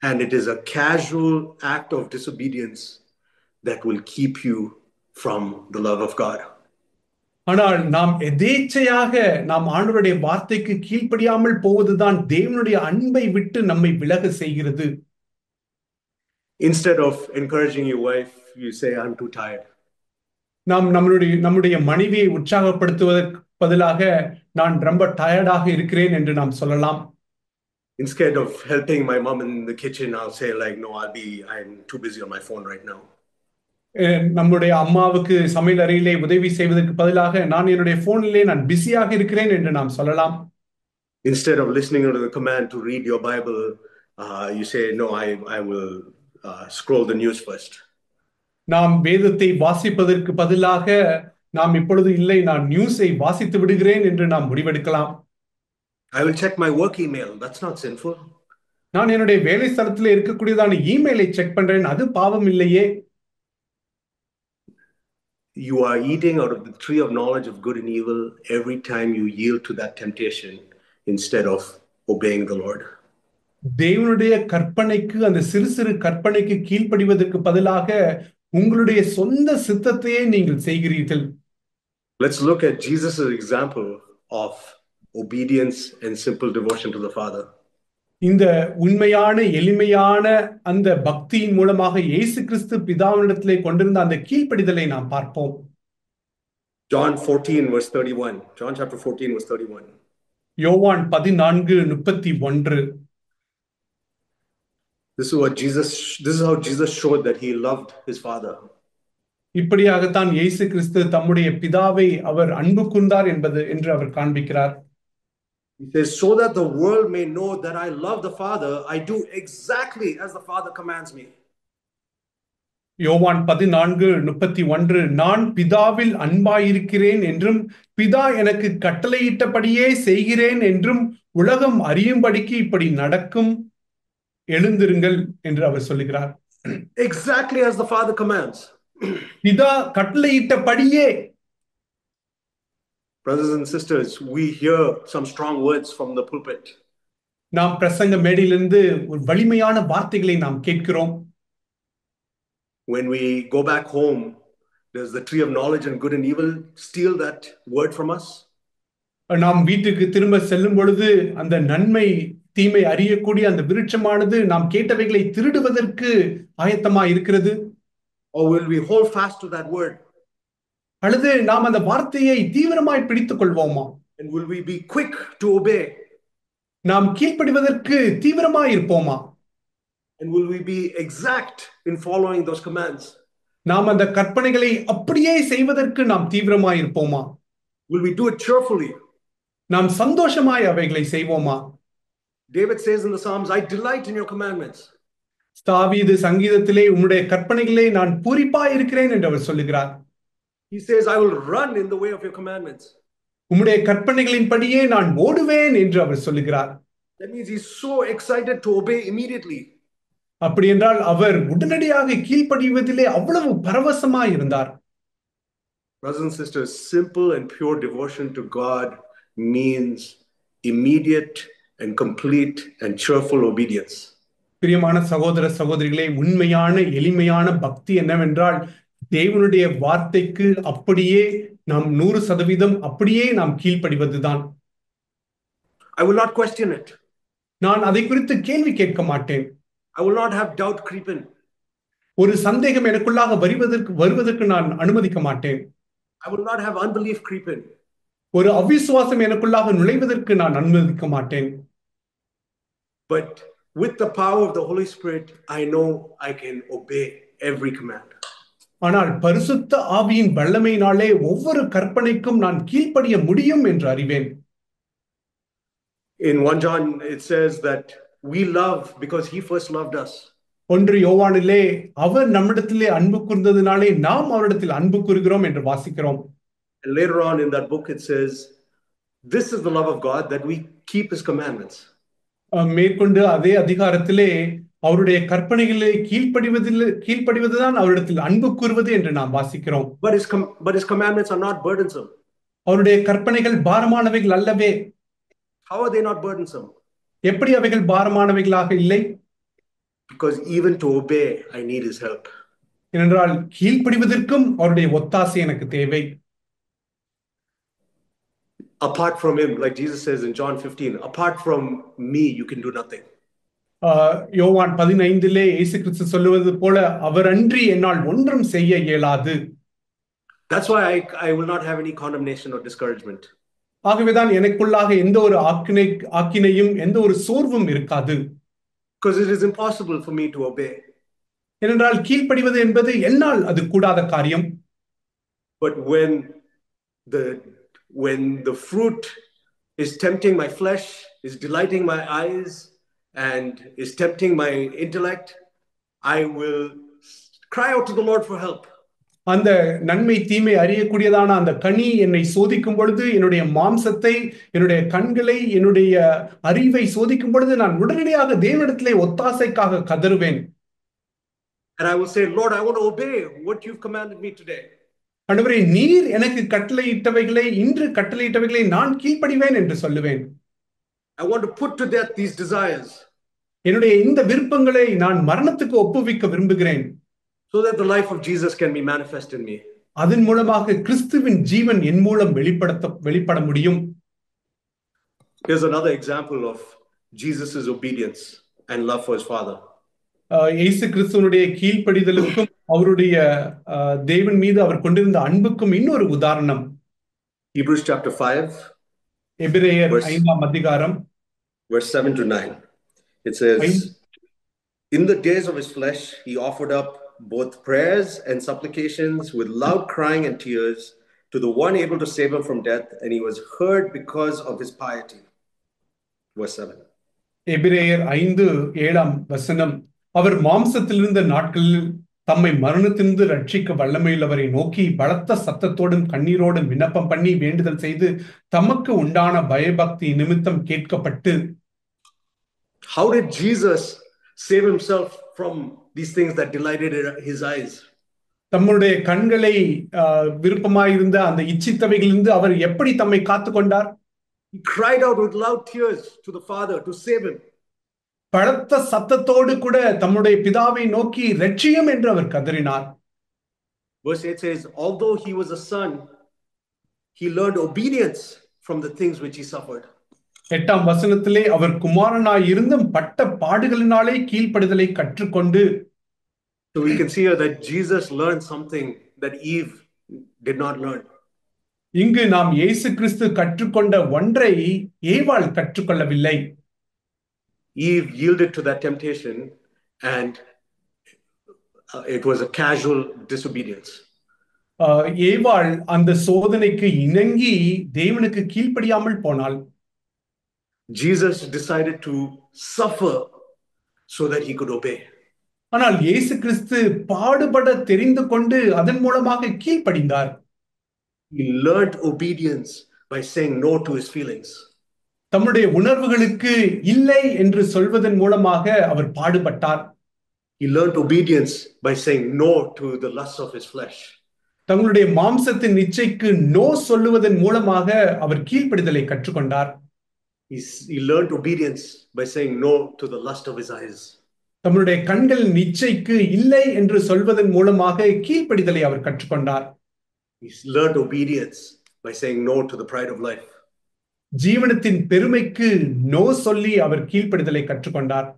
And it is a casual act of disobedience that will keep you from the love of God. ஆனால் நாம் எதேச்சையாக நாம் ஆண்டவருடைய வார்த்தைக்கு கீழ்ப்படியாமல் போவதுதான் தேவனுடைய அன்பை விட்டு நம்மை விலக செய்கிறது. Instead of encouraging your wife, you say, I'm too tired. நாம் நம்முடைய மனைவியை உற்சாகப்படுத்துவதற்கு பதிலாக நான் ரொம்ப டயர்டாக இருக்கிறேன் என்று நாம் சொல்லலாம். Instead of helping my mom in the kitchen, I'll say like, no, I'm too busy on my phone right now. நம்முடைய அம்மாவுக்கு சமையல் அறையிலே உதவி செய்வதற்கு பதிலாக நான் என்னுடைய போனிலே நான் பிஸியாக இருக்கிறேன் என்று நாம் சொல்லலாம். Instead of listening to the command to read your Bible, you say, no, I will scroll the news first. நாம் வேதத்தை வாசிப்பதற்கு பதிலாக நாம் இப்பொழுது இல்லை, நான் நியூஸை வாசித்து விடுகிறேன் என்று நாம் முடிவெடுக்கலாம். I will check my work email. That's not sinful. நான் என்னுடைய வேலை ஸ்தலத்தில் இருக்கக்கூடியதான இமெயிலை செக் பண்றேன், அது பாவம் இல்லையே. You are eating out of the tree of knowledge of good and evil every time you yield to that temptation instead of obeying the Lord. தேவனுடைய கற்பனைக்கு, அந்த சிறு சிறு கற்பனைக்கு கீழ்ப்படிவதற்கு பதிலாக உங்களுடைய சொந்த சித்தத்தையே நீங்கள் செய்கிறீர்கள். Let's look at Jesus' example of obedience and simple devotion to the Father. இந்த உண்மையான எளிமையான அந்த பக்தியின் மூலமாக இயேசு கிறிஸ்து பிதாவினிடத்திலே கொண்டிருந்த அந்த கீழ்ப்படிதலை நாம் பார்ப்போம். John 14 verse 31. John chapter 14 verse 31. யோவான் 14:31. This is how Jesus showed that he loved his Father. இப்படியாகத்தான் இயேசு கிறிஸ்து தம்முடைய பிதாவை அவர் அன்பு கூர்ந்தார் என்று அவர் காண்பிக்கிறார். He says, so that the world may know that I love the Father, I do exactly as the Father commands me. யோவான் 14:31. நான் பிதாவில் அன்பாயிருக்கிறேன் என்றும் பிதா எனக்கு கட்டளையிட்டபடியே செய்கிறேன் என்றும் உலகம் அறியும்படிக்கு இப்படி நடக்கும், எழுந்திருங்கள் என்று அவர் சொல்லுகிறார். Exactly as the Father commands. பிதா கட்டளையிட்டபடியே. Brothers and sisters, we hear some strong words from the pulpit. நாம் பிரசங்க மேடையிலிருந்து ஒரு வலிமையான வார்த்தைகளை நாம் கேட்கிறோம். When we go back home, does the tree of knowledge and good and evil steal that word from us? நாம் வீட்டுக்கு திரும்ப செல்லும் பொழுது அந்த நன்மை தீமை அறியக்கூடிய அந்த விருட்சமானது நாம் கேட்டவைகளை திருடுவதற்கு ஆயத்தமா இருக்கிறது? Or will we hold fast to that word? அல்லது நாம் அந்த வார்த்தையை தீவிரமாய் பிடித்துக் கொள்வோமா? And will we be quick to obey? நாம் கீழ்ப்படிவதற்கு தீவிரமாய் இருப்போமா? And will we be exact in following those commands? நாம் அந்த கற்பனைகளை அப்படியே செய்வதற்கு நாம் தீவிரமாய் இருப்போமா? Will we do it cheerfully? நாம் சந்தோஷமாய் அவைகளை செய்வோமா? David says in the Psalms, I delight in your commandments. தாவீது சங்கீதத்திலே உம்முடைய கற்பனைகளே நான் பூரிப்பாய் இருக்கிறேன் என்று அவர் சொல்லுகிறார். He says, I will run in the way of your commandments. உம்முடைய கற்பனைகளின்படியே நான் ஓடுவேன் என்று அவர் சொல்லுகிறார். That means he's so excited to obey immediately. அப்படி என்றால் அவர் உடனடியாக கீழ்ப்படிவதிலே அவ்வளவு பரவசமாய் இருந்தார். Brothers and sisters, simple and pure devotion to God means immediate and complete and cheerful obedience. பிரியமான சகோதர சகோதரிகளே, உண்மையான எளிமையான பக்தி என்னவென்றால் தேவனுடைய வார்த்தைக்கு அப்படியே நாம் 100% அப்படியே நாம் கீழ்ப்படிவதுதான். I will not question it. நான் அதை குறித்து கேள்வி கேட்க மாட்டேன். I will not have doubt creep in. ஒரு சந்தேகம் எனக்குள்ளாக வருவதற்கு நான் அனுமதிக்க மாட்டேன். I will not have unbelief creep in. ஒரு அவிசுவாசம் எனக்குள்ளாக நுழைவதற்கு நான் அனுமதிக்க மாட்டேன். But with the power of the Holy Spirit, I know I can obey every command. ஆனால் பரிசுத்த ஆவியின் வல்லமையினாலே ஒவ்வொரு கற்பனைக்கும் நான் கீழ்ப்படிய முடியும் என்று அறிவேன். In 1 John it says that we love because he first loved us. 1 யோவானிலே அவர் நம்மிடத்திலே அன்பு கூர்ந்ததினாலே நாம் அவரிடத்தில் அன்பு கூறுகிறோம் என்று வாசிக்கிறோம். And later on in that book it says, this is the love of God, that we keep his commandments. மேற்கொண்டு அதே அதிகாரத்திலே அவருடைய கற்பனைகளை கீழ்ப்படிவதுதான் அவரிடத்தில் அன்பு கூறுவது என்று நாம் வாசிக்கிறோம். But his commandments are not burdensome. அவருடைய கற்பனைகள் பாரமானவைகள் அல்லவே. How are they not burdensome? எப்படி அவைகள் பாரமானவைகளாக இல்லை? Because even to obey I need his help. ஏனென்றால் கீழ்ப்படிவதற்கும் அவருடைய ஒத்தாசை எனக்கு தேவை. Apart from him, like Jesus says in John 15, apart from me you can do nothing. யோவான் 15 இயேசு கிறிஸ்து சொல்லுவது போல அவர் அன்றி என்னால் ஒன்றும் செய்ய இயலாது. That's why I will not have any condemnation or discouragement. ஆகவேதான் எனக்குள்ளாக எந்த ஒரு ஆக்கினையும் எந்த ஒரு சோர்வும் இருக்காது. Because it is impossible for me to obey. ஏனென்றால் கீழ்ப்படிவது என்பது என்னால் அது கூடாத காரியம். But when the fruit is tempting my flesh, is delighting my eyes, and is tempting my intellect, I will cry out to the Lord for help. அந்த நன்மை தீமை அறியக்கூடியதான அந்த கனி என்னை சோதிக்கும் பொழுது, என்னுடைய மாம்சத்தை, என்னுடைய கண்களை, என்னுடைய அறிவை சோதிக்கும் பொழுது நான் உடனடியாக தேவனிடத்திலே ஒத்தாசைக்காக கதறுவேன். And I will say, Lord, I want to obey what you've commanded me today. ஆண்டவரே, நீர் எனக்கு இன்று கட்டளையிட்டவைகளை நான் கீழ்ப்படிவேன் என்று சொல்லுவேன். I want to put to death these desires. என்னுடைய இந்த விருப்பங்களை நான் மரணத்துக்கு ஒப்புவிக்க விரும்புகிறேன். So that the life of Jesus can be manifest in me. அதன் மூலமாக கிறிஸ்துவின் ஜீவன் என் மூலம் வெளிப்பட முடியும். Here's another example of Jesus's obedience and love for his Father. இயேசு கிறிஸ்துவினுடைய கீழ்ப்படிதலுக்கும் அவருடைய தேவன் மீது அவர் கொண்டிருந்த அன்புக்கும் இன்னொரு உதாரணம். Hebrews chapter 5. எபிரேயர் 5ஆம் அதிகாரம் verse 7 to 9. It says, in the days of his flesh he offered up both prayers and supplications with loud crying and tears to the one able to save him from death, and he was heard because of his piety. Verse 7. எபிரேயர் 5:7 வசனம். அவர் மாம்சத்திலிருந்த நாட்களில் தம்மை மரணத்திலிருந்து ரட்சிக்க வல்லமையுள்ளவரை நோக்கி பலத்த சத்தத்தோடும் கண்ணீரோடும் விண்ணப்பம் பண்ணி வேண்டுதல் செய்து தமக்கு உண்டான பயபக்தி நிமித்தம் கேட்கப்பட்டு. How did Jesus save himself from these things that delighted his eyes? தம்முடைய கண்களை விருப்பமாயிருந்த அந்த இச்சித்தவைகளிலிருந்து அவர் எப்படி தம்மை காத்துக்கொண்டார்? He cried out with loud tears to the Father to save him. பலத்த சத்தத்தோடு கூட தம்முடைய பிதாவை நோக்கி இரட்சியும் என்று அவர் கதறினார். Verse 8 says, although he was a son, he learned obedience from the things which he suffered. 8ஆம் வசனத்திலே அவர் குமாரனாய் இருந்தும் பட்ட பாடுகளினாலே கீழ்ப்படிதலை கற்றுக்கொண்டு So we can see here that Jesus learned something that Eve did not learn. இங்கு நாம் இயேசு கிறிஸ்து கற்றுக்கொண்ட ஒன்றை ஏவாள் கற்றுக்கொள்ளவில்லை. Eve yielded to that temptation and it was a casual disobedience. ஏவாள் அந்த சோதனைக்கு இணங்கி தேவனுக்கு கீழ்ப்படியாமல் போனாள். Jesus decided to suffer so that he could obey. ஆனால் இயேசு கிறிஸ்து பாடுபட தெரிந்து கொண்டு அதன் மூலமாக கீழ்ப்படிந்தார். He learned obedience by saying no to his feelings. தம்முடைய உணர்வுகளுக்கு இல்லை என்று சொல்வதன் மூலமாக அவர் பாடுபட்டார். He learned obedience by saying no to the lusts of his flesh. தங்களுடைய மாம்சத்தின் இச்சைக்கு நோ சொல்லுவதன் மூலமாக அவர் கீழ்ப்படிதலை கற்றுக்கொண்டார். He learned obedience by saying no to the lust of his eyes. தம்முடைய கண்களின் இச்சைக்கு இல்லை என்று சொல்வதன் மூலமாக கீழ்ப்படிதலை அவர் கற்றுக்கொண்டார். He learned obedience by saying no to the pride of life. ஜீவனத்தின் பெருமைக்கு நோ சொல்லி அவர் கீழ்ப்படிதலை கற்றுக்கொண்டார்.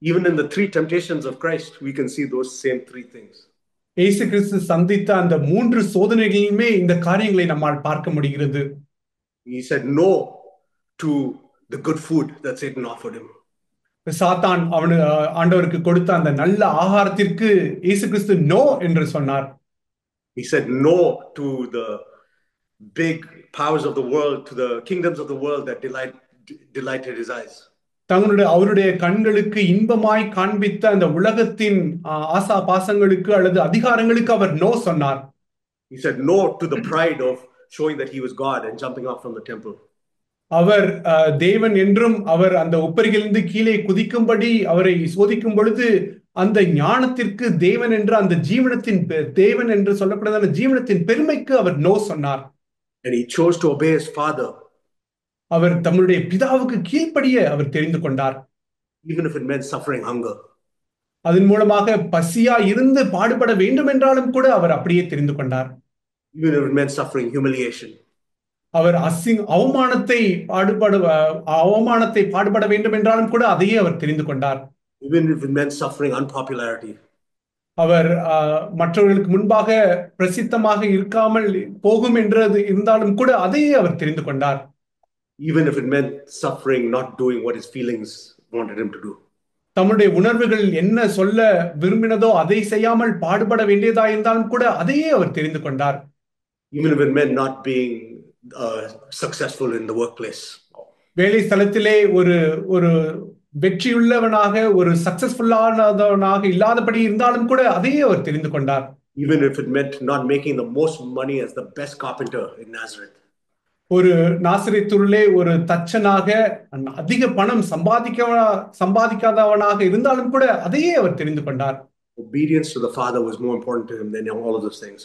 Even in the 3 temptations of Christ, we can see those same 3 things. இயேசு கிறிஸ்து சந்தித்த அந்த 3 சோதனைகளிலுமே இந்த காரியங்களை நம்மால் பார்க்க முடிகிறது. He said no to the good food that Satan offered him. சாத்தான் ஆண்டவருக்கு கொடுத்த அந்த நல்ல ஆகாரத்திற்கு இயேசு கிறிஸ்து நோ என்று சொன்னார். He said no to the big powers of the world, to the kingdoms of the world that delighted his eyes. அவருடைய கண்களுக்கு இன்பமாய் காண்பித்த அந்த உலகத்தின் ஆசா பாசங்களுக்கு அல்லது அதிகாரங்களுக்கு அவர் நோ சொன்னார். He said no to the pride of showing that he was God and jumping off from the temple. அவர் தேவன் என்றும் அவர் அந்த உப்பரியிலிருந்து கீழே குதிக்கும்படி அவரை சோதிக்கும் பொழுது அந்த ஞானத்திற்கு தேவன் என்ற அந்த ஜீவனத்தின் தேவன் என்று சொல்லப்படுற அந்த ஜீவனத்தின் பெருமைக்கு அவர் நோ சொன்னார். And he chose to obey his father. அவர் தம்முடைய பிதாவுக்கு கீழ்ப்படிய அவர் தெரிந்து கொண்டார். Even if it meant suffering hunger. அதன் மூலமாக பசியா இருந்து பாடுபட வேண்டும் என்றாலும் கூட அவர் அப்படியே தெரிந்து கொண்டார். Even if it meant suffering humiliation. அவர் அவமானத்தை பாடுபட வேண்டும் என்றாலும் கூட அதையே அவர் தெரிந்து கொண்டார். Even if it meant suffering unpopularity. அவர் மற்றவர்களுக்கு முன்பாக பிரசித்தமாக இருக்காமல் போகும் என்றது இருந்தாலும் கூட அதையே அவர் தெரிந்து கொண்டார். Even if it meant suffering not doing what his feelings wanted him to do. தம்முடைய உணர்வுகள் என்ன சொல்ல விரும்பினதோ அதை செய்யாமல் பாடுபட வேண்டியதா இருந்தாலும் கூட அதையே அவர் தெரிந்து கொண்டார். Even if it meant not being successful in the workplace. வேலை ஸ்தலத்திலே ஒரு வெற்றியுள்ளவனாக ஒரு சக்சஸ்ஃபுல்லானவனாக இல்லாதபடி இருந்தாலும் கூட அதையே அவர் தெரிந்து கொண்டார். Even if it meant not making the most money as the best carpenter in Nazareth. ஒரு நாசரேத்திலே ஒரு தச்சனாக அதிக பணம் சம்பாதிக்காதவனாக இருந்தாலும் கூட அதையே அவர் தெரிந்து கொண்டார். Obedience to the Father was more important to him than all of those things.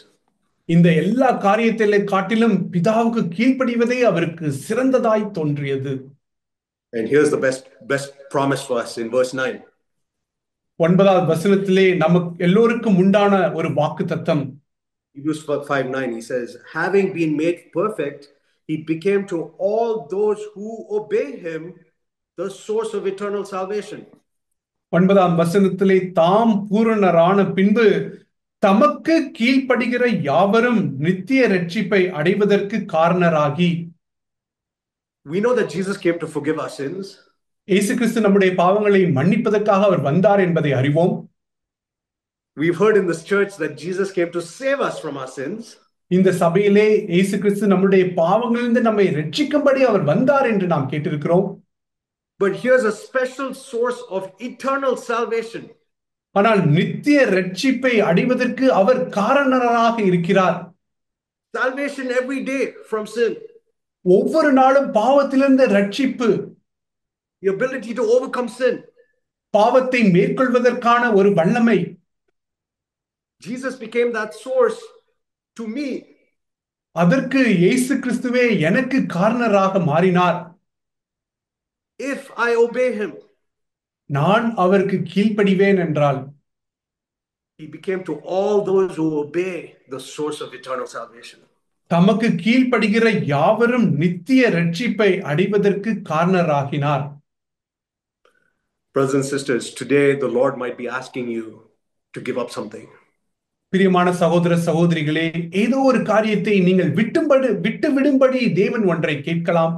இந்த எல்லா காரியத்திலே காட்டிலும் பிதாவுக்கு கீழ்ப்படிவதே அவருக்கு சிறந்ததாய் தோன்றியது. And here's the best promise for us in verse 9. 9வது வசனத்திலே நமக்கு எல்லோருக்கும் உண்டான ஒரு வாக்குத்தத்தம். Hebrews 5:9 he says, having been made perfect, he became to all those who obey him the source of eternal salvation. 9ஆம் வசனத்திலே தாம் பூரணரான பின்பு தமக்கு கீழ்ப்படுகிற யாவரும் நித்திய ரட்சிப்பை அடைவதற்கு காரணராகி. We know that Jesus came to forgive our sins. இயேசு கிறிஸ்து நம்முடைய பாவங்களை மன்னிப்பதற்காக அவர் வந்தார் என்பதை அறிவோம். We've heard in this church that Jesus came to save us from our sins. இந்த சபையிலே இயேசு கிறிஸ்து நம்முடைய பாவங்களிலிருந்து நம்மை ரட்சிக்கும்படி அவர் வந்தார் என்று நாம் கேட்டிருக்கிறோம். But here's a special source of eternal salvation. ஆனால் நித்திய ரட்சிப்பை அடைவதற்கு அவர் காரணராக இருக்கிறார். Salvation every day from sin. ஒவ்வொரு நாளும் பாவத்திலிருந்து ரட்சிப்பு. The ability to overcome sin. பாவத்தை மேற்கொள்வதற்கான ஒரு வல்லமை. Jesus became that source to me. அதற்கு இயேசு கிறிஸ்துவே எனக்கு காரணராக மாறினார். If I obey him. நான் அவருக்கு கீழ்ப்படிவேன் என்றால். He became to all those who obey the source of eternal salvation. தமக்கு கீழ்ப்படுகிற யாவரும் நித்திய ரட்சிப்பை அடைவதற்கு காரணராகினார். Brothers and sisters, today the Lord might be asking you to give up something. பிரியமான சகோதர சகோதரிகளே, ஏதோ ஒரு காரியத்தை நீங்கள் விட்டு விடும்படி தேவன் ஒன்றை கேட்கலாம்.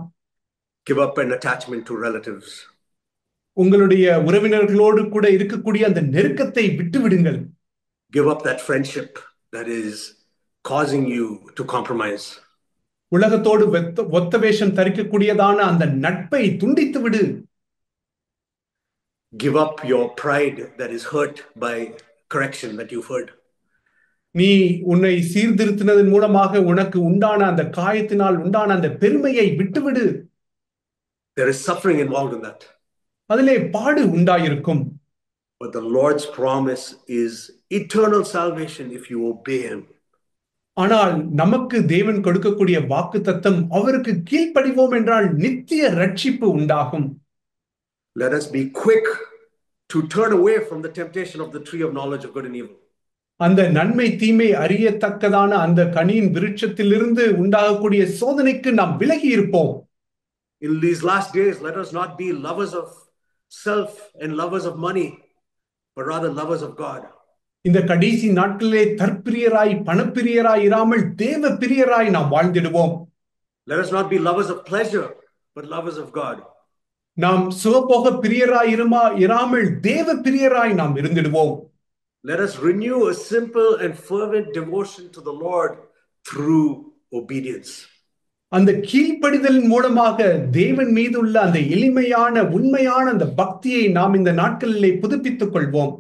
Give up an attachment to relatives. உங்களுடைய உறவினர்களோடு கூட இருக்கக்கூடிய அந்த நெருக்கத்தை விட்டு விடுங்கள். Give up that friendship that is causing you to compromise. உலகத்தோடு ஒத்த வேஷம் தரிக்கக்கூடியதான அந்த நட்பை துண்டித்து விடு. Give up your pride that is hurt by correction that you've heard. நீ உன்னை சீர்திருத்தினதன் மூலமாக உனக்கு உண்டான அந்த காயத்தினால் உண்டான அந்த பெருமையை விட்டுவிடு. There is suffering involved in that. அதிலே பாடு உண்டாயிருக்கும். But the Lord's promise is eternal salvation if you obey him. ஆனால் நமக்கு தேவன் கொடுக்கக்கூடிய வாக்குத்தத்தம் அவருக்கு கீழ்ப்படிவோம் என்றால் நித்திய ரட்சிப்பு உண்டாகும். Let us be quick to turn away from the temptation of the tree of knowledge of good and evil. அந்த நன்மை தீமை அறியத்தக்கதான அந்த கனியின் விருட்சத்திலிருந்து உண்டாகக்கூடிய சோதனைக்கு நாம் விலகி இருப்போம். In these last days, let us not be lovers of self and lovers of money, but rather lovers of God. இந்த கடைசி நாட்களிலே தற்பிரியராய் பணப்பிரியராய் இராமல் தேவ பிரியராய் நாம் வாழ்ந்திடுவோம். Let us not be lovers of pleasure, but lovers of God. நாம் சுகபோக பிரியராய் இராமல் தேவ பிரியராய் நாம் இருந்திடுவோம். Let us renew a simple and fervent devotion to the Lord through obedience. அந்த கீழ்ப்படிதலின் மூலமாக தேவன் மீது உள்ள அந்த எளிமையான உண்மையான அந்த பக்தியை நாம் இந்த நாட்களிலே புதுப்பித்துக் கொள்வோம்.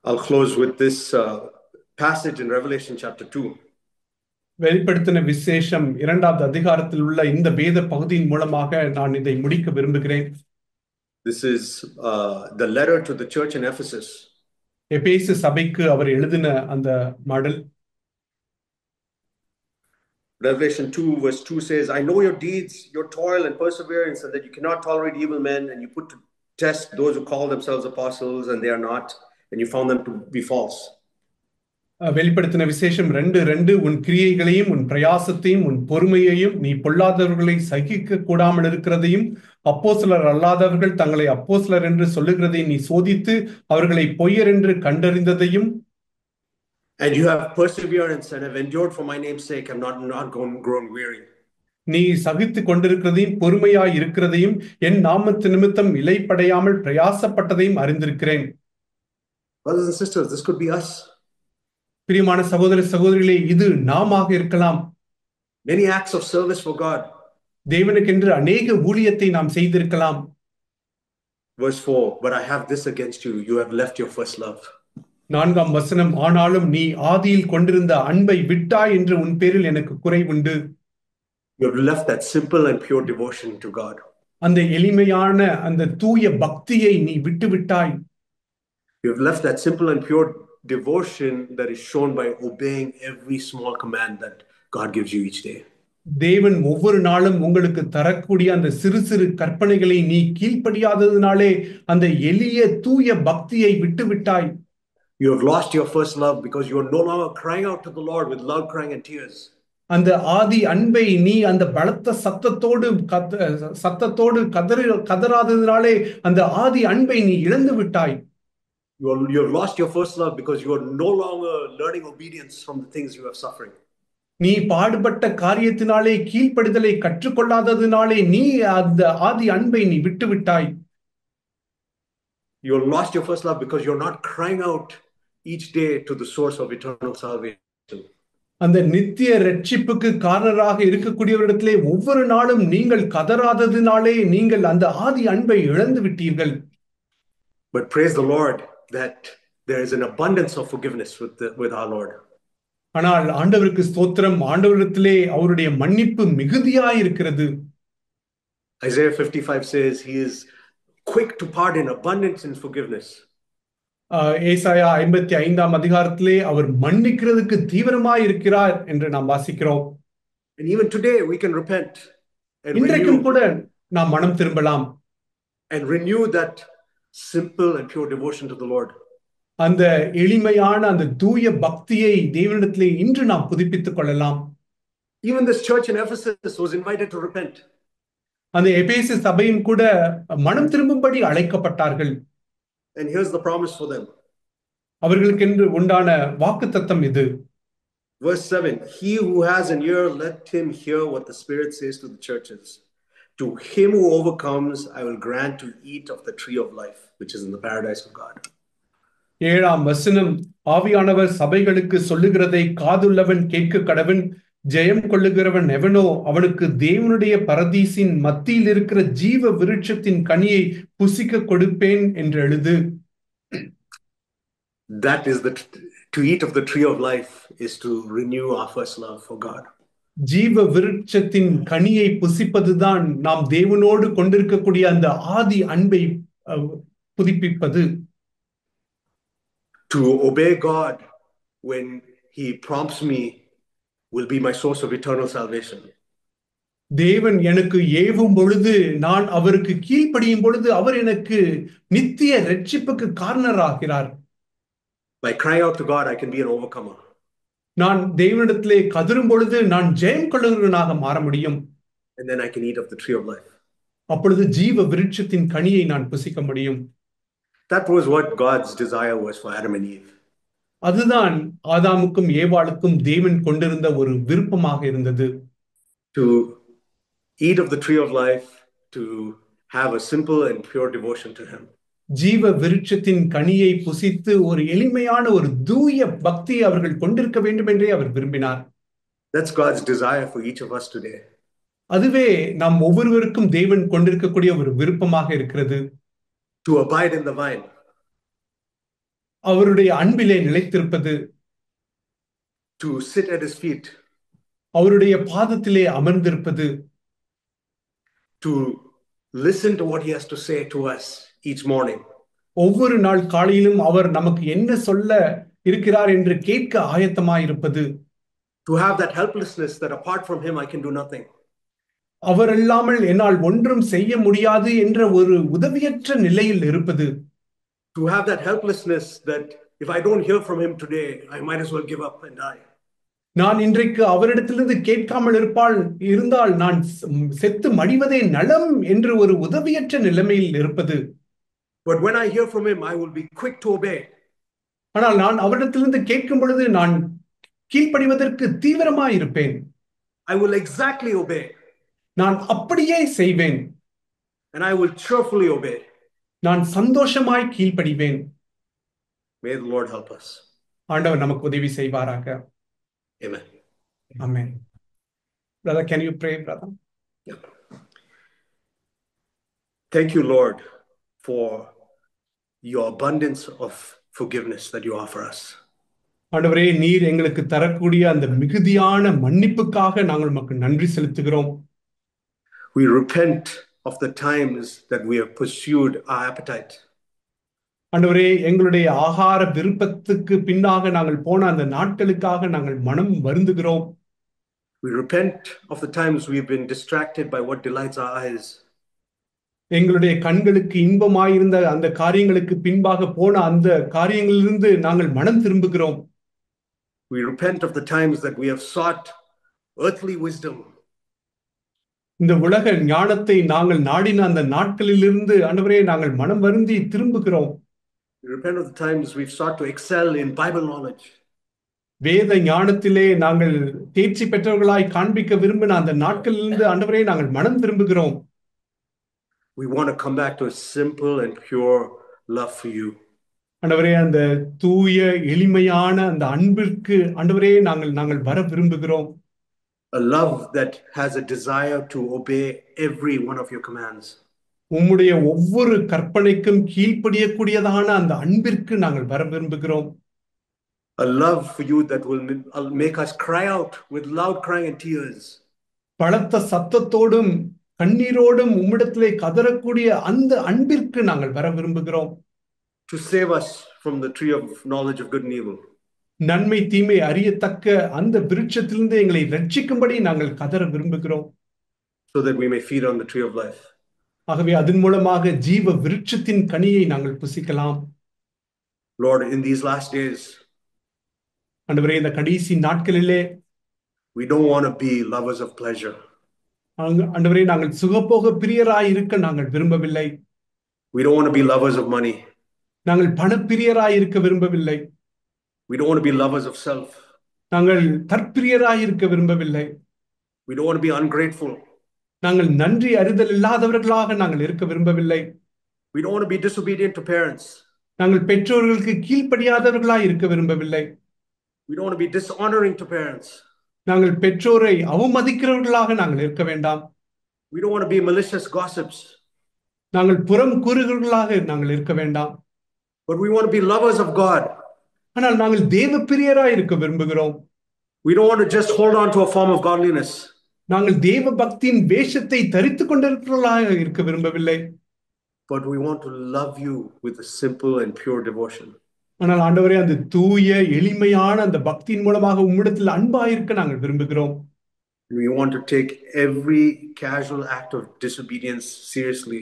I'll close with this passage in Revelation chapter 2. வெளிப்படுத்தின விசேஷம் 2வது அதிகாரத்தில் உள்ள இந்த வேத பகுதியின் மூலமாக நான் இதை முடிக்க விரும்புகிறேன். This is the letter to the church in Ephesus. எபேசு சபைக்கு அவர் எழுதின அந்த மடல். Revelation 2 verse 2 says, I know your deeds, your toil and perseverance, and that you cannot tolerate evil men, and you put to test those who call themselves apostles, and they are not, and you found them to be false. வெளிப்படுத்தின விசேஷம் 2:2 உன் கிரியைகளையும் உன் பிரயாசத்தையும் உன் பொறுமையையும் நீ பொல்லாதவர்களை சகிக்க கூடாமல் இருக்கிறதையும் அப்போஸ்தலர் அல்லாதவர்கள் தங்களை அப்போஸ்தலர் என்று சொல்லுகிறதையும் நீ சோதித்து அவர்களை பொய்யர் என்று கண்டறிந்ததையும் And you have perseverance and have endured for my name's sake and not grown weary. நீ சகித்து கொண்டிருக்கிறதையும் பொறுமையாய் இருக்கிறதையும் என் நாமத்து நிமித்தம் இளைப்படையாமல் பிரயாசப்பட்டதையும் அறிந்திருக்கிறேன். Brothers and sisters, this could be us. பிரியமான சகோதர சகோதரிகளே, இது நாமாக இருக்கலாம். Many acts of service for God. தேவனுக்கென்று அநேக ஊழியத்தை நாம் செய்திருக்கலாம். Verse 4, but I have this against you, you have left your first love. 4ஆம் வசனம், ஆனாலும் நீ ஆதியில் கொண்டிருந்த அன்பை விட்டாய் என்று உன் பேரில் எனக்கு குறை உண்டு. You have left that simple and pure devotion to God. அந்த எளிமையான அந்த தூய பக்தியை நீ விட்டு விட்டாய். You have left that simple and pure devotion that is shown by obeying every small command that God gives you each day. தேவன் ஒவ்வொரு நாளும் உங்களுக்கு தரக்கூடிய அந்த சிறு சிறு கற்பனைகளை நீ கீழ்ப்படியாததினாலே அந்த எளிய தூய பக்தியை விட்டு விட்டாய். You have lost your first love because you are no longer crying out to the Lord with loud crying and tears. அந்த ஆதி அன்பை நீ அந்த பலத்த சத்தத்தோடு கதறாததினாலே அந்த ஆதி அன்பை நீ இழந்து விட்டாய். You have lost your first love because you are no longer learning obedience from the things you are suffering. நீ பாடுபட்ட காரியத்தினாலே கீழ்ப்படிதலை கற்றுக்கொள்ளாததினாலே நீ அந்த ஆதி அன்பை நீ விட்டு விட்டாய். You have lost your first love because you are not crying out each day to the source of eternal salvation. அந்த நித்திய ரட்சிப்புக்கு காரணராக இருக்கக்கூடியவரிடத்திலே ஒவ்வொரு நாளும் நீங்கள் கதறாததினாலே நீங்கள் அந்த ஆதி அன்பை இழந்து விட்டீர்கள். But praise the Lord that there is an abundance of forgiveness with our Lord. ஆனால் ஆண்டவருக்கு ஸ்தோத்திரம், ஆண்டவரிடத்திலே அவருடைய மன்னிப்பு மிகுதியாய் இருக்கிறது. Isaiah 55 says he is quick to pardon, abundance in forgiveness. ஏசாயா 55ஆம் அதிகாரத்திலே அவர் மன்னிக்கிறதுக்கு தீவிரமாய் இருக்கிறார் என்று நாம் வாசிக்கிறோம். And even today we can repent இன்றைக்கும் கூட நாம் மனம் திரும்பலாம் and renew that simple and pure devotion to the Lord. அந்த எளிமையான அந்த தூய பக்தியை தேவனிடத்திலே இன்று நாம் புதுப்பித்துக் கொள்ளலாம். Even this church in Ephesus was invited to repent. அந்த எபேசு சபையும் கூட மனம் திரும்பும்படி அழைக்கப்பட்டார்கள். And here's the promise for them. அவர்களுக்கென்று உண்டான வாக்குத்தத்தம் இது. Verse 7, he who has an ear, let him hear what the Spirit says to the churches. To him who overcomes, I will grant to eat of the tree of life, which is in the paradise of God. 7ஆம் வசனம், ஆவியானவர் சபைகளுக்கு சொல்லுகிறதை காதுள்ளவன் கேட்க கடவன். ஜெயம் கொள்ளுகிறவன் எவனோ அவனுக்கு தேவனுடைய பரதீசின் மத்தியில் இருக்கிற ஜீவ விருட்சத்தின் கனியை புசிக்க கொடுப்பேன் என்று எழுது. That is to eat of the tree of life is to renew our first love for God. ஜீவ விருட்சத்தின் கனியை புசிப்பதுதான் நாம் தேவனோடு கொண்டிருக்கக்கூடிய அந்த ஆதி அன்பை புதுப்பிப்பது. To obey God when he prompts me will be my source of eternal salvation. தேவன் எனக்கு ஏவும் பொழுது நான் அவருக்கு கீழ்ப்படியும் பொழுது அவர் எனக்கு நித்திய இரட்சிப்புக்கு காரணராகிறார். By crying out to God, I can be an overcomer. நான் தேவனிடத்திலே கதறும் பொழுது நான் ஜெயம் கொள்ளுகிறவனாக மாற முடியும். And then I can eat of the tree of life. அப்பொழுது ஜீவ விருட்சத்தின் கனியை நான் புசிக்க முடியும். That was what God's desire was for Adam and Eve. அதுதான் ஆதாமுக்கும் ஏவாளுக்கும் தேவன் கொண்டிருந்த ஒரு விருப்பமாக இருந்தது. To eat of the tree of life, to have a simple and pure devotion to him. ஜீவ விருட்சத்தின் கனியை புசித்து ஒரு எளிமையான ஒரு தூய பக்தி அவர்கள் கொண்டிருக்க வேண்டும் என்றே அவர் விரும்பினார். That's God's desire for each of us today. அதுவே நாம் ஒவ்வொருவருக்கும் தேவன் கொண்டிருக்கக்கூடிய ஒரு விருப்பமாக இருக்கிறது. To abide in the vine. அவருடைய அன்பிலே நிலைத்திருப்பது. To sit at his feet. அவருடைய பாதத்திலே அமர்ந்திருப்பது. To listen to what he has to say to us each morning. ஒவ்வொரு நாள் காலையிலும் அவர் நமக்கு என்ன சொல்ல இருக்கிறார் என்று கேட்க ஆயத்தமாயிருப்பது. To have that helplessness that apart from him I can do nothing. அவர் இல்லாமல் என்னால் ஒன்றும் செய்ய முடியாது என்ற ஒரு உதவியற்ற நிலையில் இருப்பது. To have that helplessness that if I don't hear from him today, I might as well give up and die. நான் இன்றைக்கு அவரிடத்திலிருந்து கேட்காமல் இருந்தால் நான் செத்து மடிவதே நலம் என்று ஒரு உதவியற்ற நிலைமையில் இருப்பது. But when I hear from him, I will be quick to obey. ஆனால் நான் அவரிடத்திலிருந்து கேட்கும் பொழுது நான் கீழ்ப்படிவதற்கு தீவிரமாய் இருப்பேன். I will exactly obey. நான் அப்படியே செய்வேன். And I will cheerfully obey. நான் சந்தோஷமாய் கீழ்ப்படிவேன். May the Lord help us. ஆண்டவர் நமக்கு உதவி செய்வாராக. Amen. Amen. Brother, can you pray, brother? Yeah. Thank you, Lord, for your abundance of forgiveness that you offer us. ஆண்டவரே, நீர் எங்களுக்கு தரக்கூடிய அந்த மிகுதியான மன்னிப்புக்காக நாங்கள் உமக்கு நன்றி செலுத்துகிறோம். We repent of the times that we have pursued our appetite. ஆண்டவரே, எங்களுடைய ஆகார விருப்பத்துக்கு பின்னாக நாங்கள் போன அந்த நாட்களுக்காக நாங்கள் மனம் வருந்துகிறோம். We repent of the times we've been distracted by what delights our eyes. எங்களுடைய கண்களுக்கு இன்பமாயிருந்த அந்த காரியங்களுக்கு பின்பாக போன அந்த காரியங்களிலிருந்து நாங்கள் மனம் திரும்புகிறோம். We repent of the times that we have sought earthly wisdom. இந்த உலக ஞானத்தை நாங்கள் நாடின அந்த நாட்களிலிருந்து ஆண்டவரே நாங்கள் மனம் வருந்தி திரும்புகிறோம். We repent of the times we've sought to excel in Bible knowledge. வேத ஞானத்திலே நாங்கள் தேர்ச்சி பெற்றவர்களாய் காண்பிக்க விரும்பின அந்த நாட்களிலிருந்து ஆண்டவரே நாங்கள் மனம் திரும்புகிறோம். We want to come back to a simple and pure love for you. ஆண்டவரே, அந்த தூய எளிமையான அந்த அன்பிற்கு ஆண்டவரே நாங்கள் வர விரும்புகிறோம். A love that has a desire to obey every one of your commands. உம்முடைய ஒவ்வொரு கற்பனைக்கும் கீழ்ப்படியக்கூடியதான அந்த அன்பிற்கு நாங்கள் வர விரும்புகிறோம். A love for you that will make us cry out with loud crying and tears. பலத்த சத்தத்தோடும் கண்ணீரோடும் உம்மிடத்திலே கதறக்கூடிய அந்த அன்பிற்கு நாங்கள் வர விரும்புகிறோம். To save us from the tree of knowledge of good and evil. நன்மை தீமை அறியத்தக்க அந்த விருட்சத்திலிருந்து எங்களை ரட்சிக்கும்படி நாங்கள் கதற விரும்புகிறோம். So that we may feed on the tree of life. ஆகவே அதன் மூலமாக ஜீவ விருட்சத்தின் கனியை நாங்கள் புசிக்கலாம். Lord, in these last days, ஆண்டவரே இந்த கடைசி நாட்களிலே we don't want to be lovers of pleasure. ஆண்டவரே நாங்கள் சுகபோக பிரியராய் இருக்க நாங்கள் விரும்பவில்லை. We don't want to be lovers of money. நாங்கள் பணப்பிரியராய் இருக்க விரும்பவில்லை. We don't want to be lovers of self. நாங்கள் தற்பிரியராய் இருக்க விரும்பவில்லை. We don't want to be ungrateful. நாங்கள் நன்றி அறிதல் இல்லாதவர்களாக நாங்கள் இருக்க விரும்பவில்லை. We don't want to be disobedient to parents. நாங்கள் பெற்றோர்களுக்கு கீழ்ப்படியாதவர்களாய் இருக்க விரும்பவில்லை. We don't want to be dishonoring to parents. நாங்கள் பெற்றோரை அவமதிக்கிறவர்களாக நாங்கள் இருக்க வேண்டாம். We don't want to be malicious gossips. நாங்கள் புறம் கூறுகிறவர்களாக நாங்கள் இருக்க வேண்டாம். But we want to be lovers of God. ஆனால் நாங்கள் தேவ பிரியராய் இருக்க விரும்புகிறோம். We don't want to just hold on to a form of godliness. நாங்கள் தேவ பக்தியின் வேஷத்தை தரித்துக் கொண்டிருக்கிறவர்களாக இருக்க விரும்பவில்லை. But we want to love you with a simple and pure devotion. ஆனால் ஆண்டவரே அந்த தூய எளிமையான அந்த பக்தியின் மூலமாக உம்மிடத்தில் அன்பாயிருக்க நாங்கள் விரும்புகிறோம். We want to take every casual act of disobedience seriously.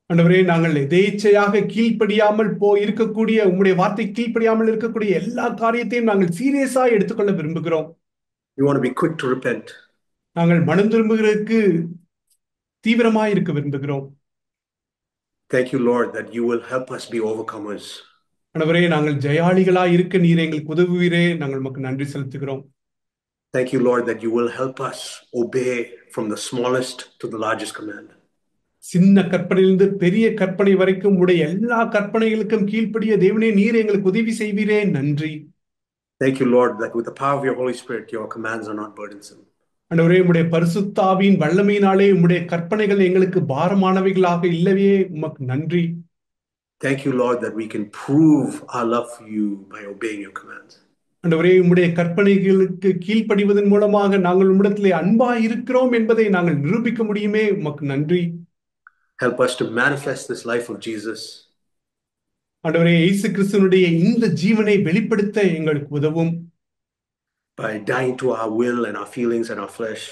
ஆண்டவரே நாங்கள் எதேச்சையாக கீழ்ப்படியாமல் இருக்கக்கூடிய உம்முடைய வார்த்தை கீழ்ப்படியாமல் இருக்கக்கூடிய எல்லா காரியத்தையும் நாங்கள் சீரியஸா எடுத்துக்கொள்ள விரும்புகிறோம். We want to be quick to repent. நாங்கள் மனம் திரும்புகிறதுக்கு தீவிரமாய் இருக்க விரும்புகிறோம். Thank you, Lord, that you will help us be overcomers. ஆண்டவரே நாங்கள் ஜெயாளிகளாய் இருக்க நீர் எங்களுக்கு உதவுவீரே. நாங்கள் உமக்கு நன்றி செலுத்துகிறோம். Thank you, Lord, that you will help us obey from the smallest to the largest command. சின்ன கற்பனையிலிருந்து பெரிய கற்பனை வரைக்கும் உடைய எல்லா கற்பனைகளுக்கும் கீழ்ப்படிய தேவனே நீர் எங்களுக்கு உதவி செய்வீரே. நன்றி. Thank you, Lord, that with the power of your Holy Spirit, your commands are not burdensome. ஆண்டவரே உம்முடைய பரிசுத்த ஆவியின் வல்லமையினாலே உம்முடைய கற்பனைகள் எங்களுக்கு பாரமானவைகளாக இல்லவே. உமக்கு நன்றி. Thank you, Lord, that we can prove our love for you by obeying your commands. ஆண்டவரே உம்முடைய கற்பனைகளுக்கு கீழ்ப்படிவதன் மூலமாக நாங்கள் உம்மிடத்திலே அன்பாய் இருக்கிறோம் என்பதை நாங்கள் நிரூபிக்க முடியுமே. உமக்கு நன்றி. Help us to manifest this life of Jesus. ஆண்டவரே இயேசு கிறிஸ்துவினுடைய இந்த ஜீவனை வெளிப்படுத்த எங்களுக்கு உதவும். By dying to our will and our feelings and our flesh.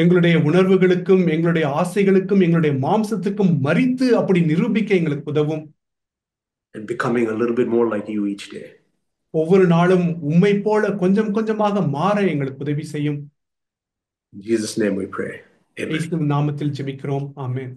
எங்களுடைய உணர்வுகளுக்கும் எங்களுடைய ஆசைகளுக்கும் எங்களுடைய மாம்சத்துக்கும் மரித்து அப்படி நிரூபிக்க எங்களுக்கு உதவும். And becoming a little bit more like you each day. ஒவ்வொரு நாளும் உம்மை போல கொஞ்சம் கொஞ்சமாக மாற எங்களுக்கு உதவி செய்யும். In Jesus' name we pray. Amen. இயேசுவின் நாமத்தில் ஜெபிக்கிறோம். ஆமென்.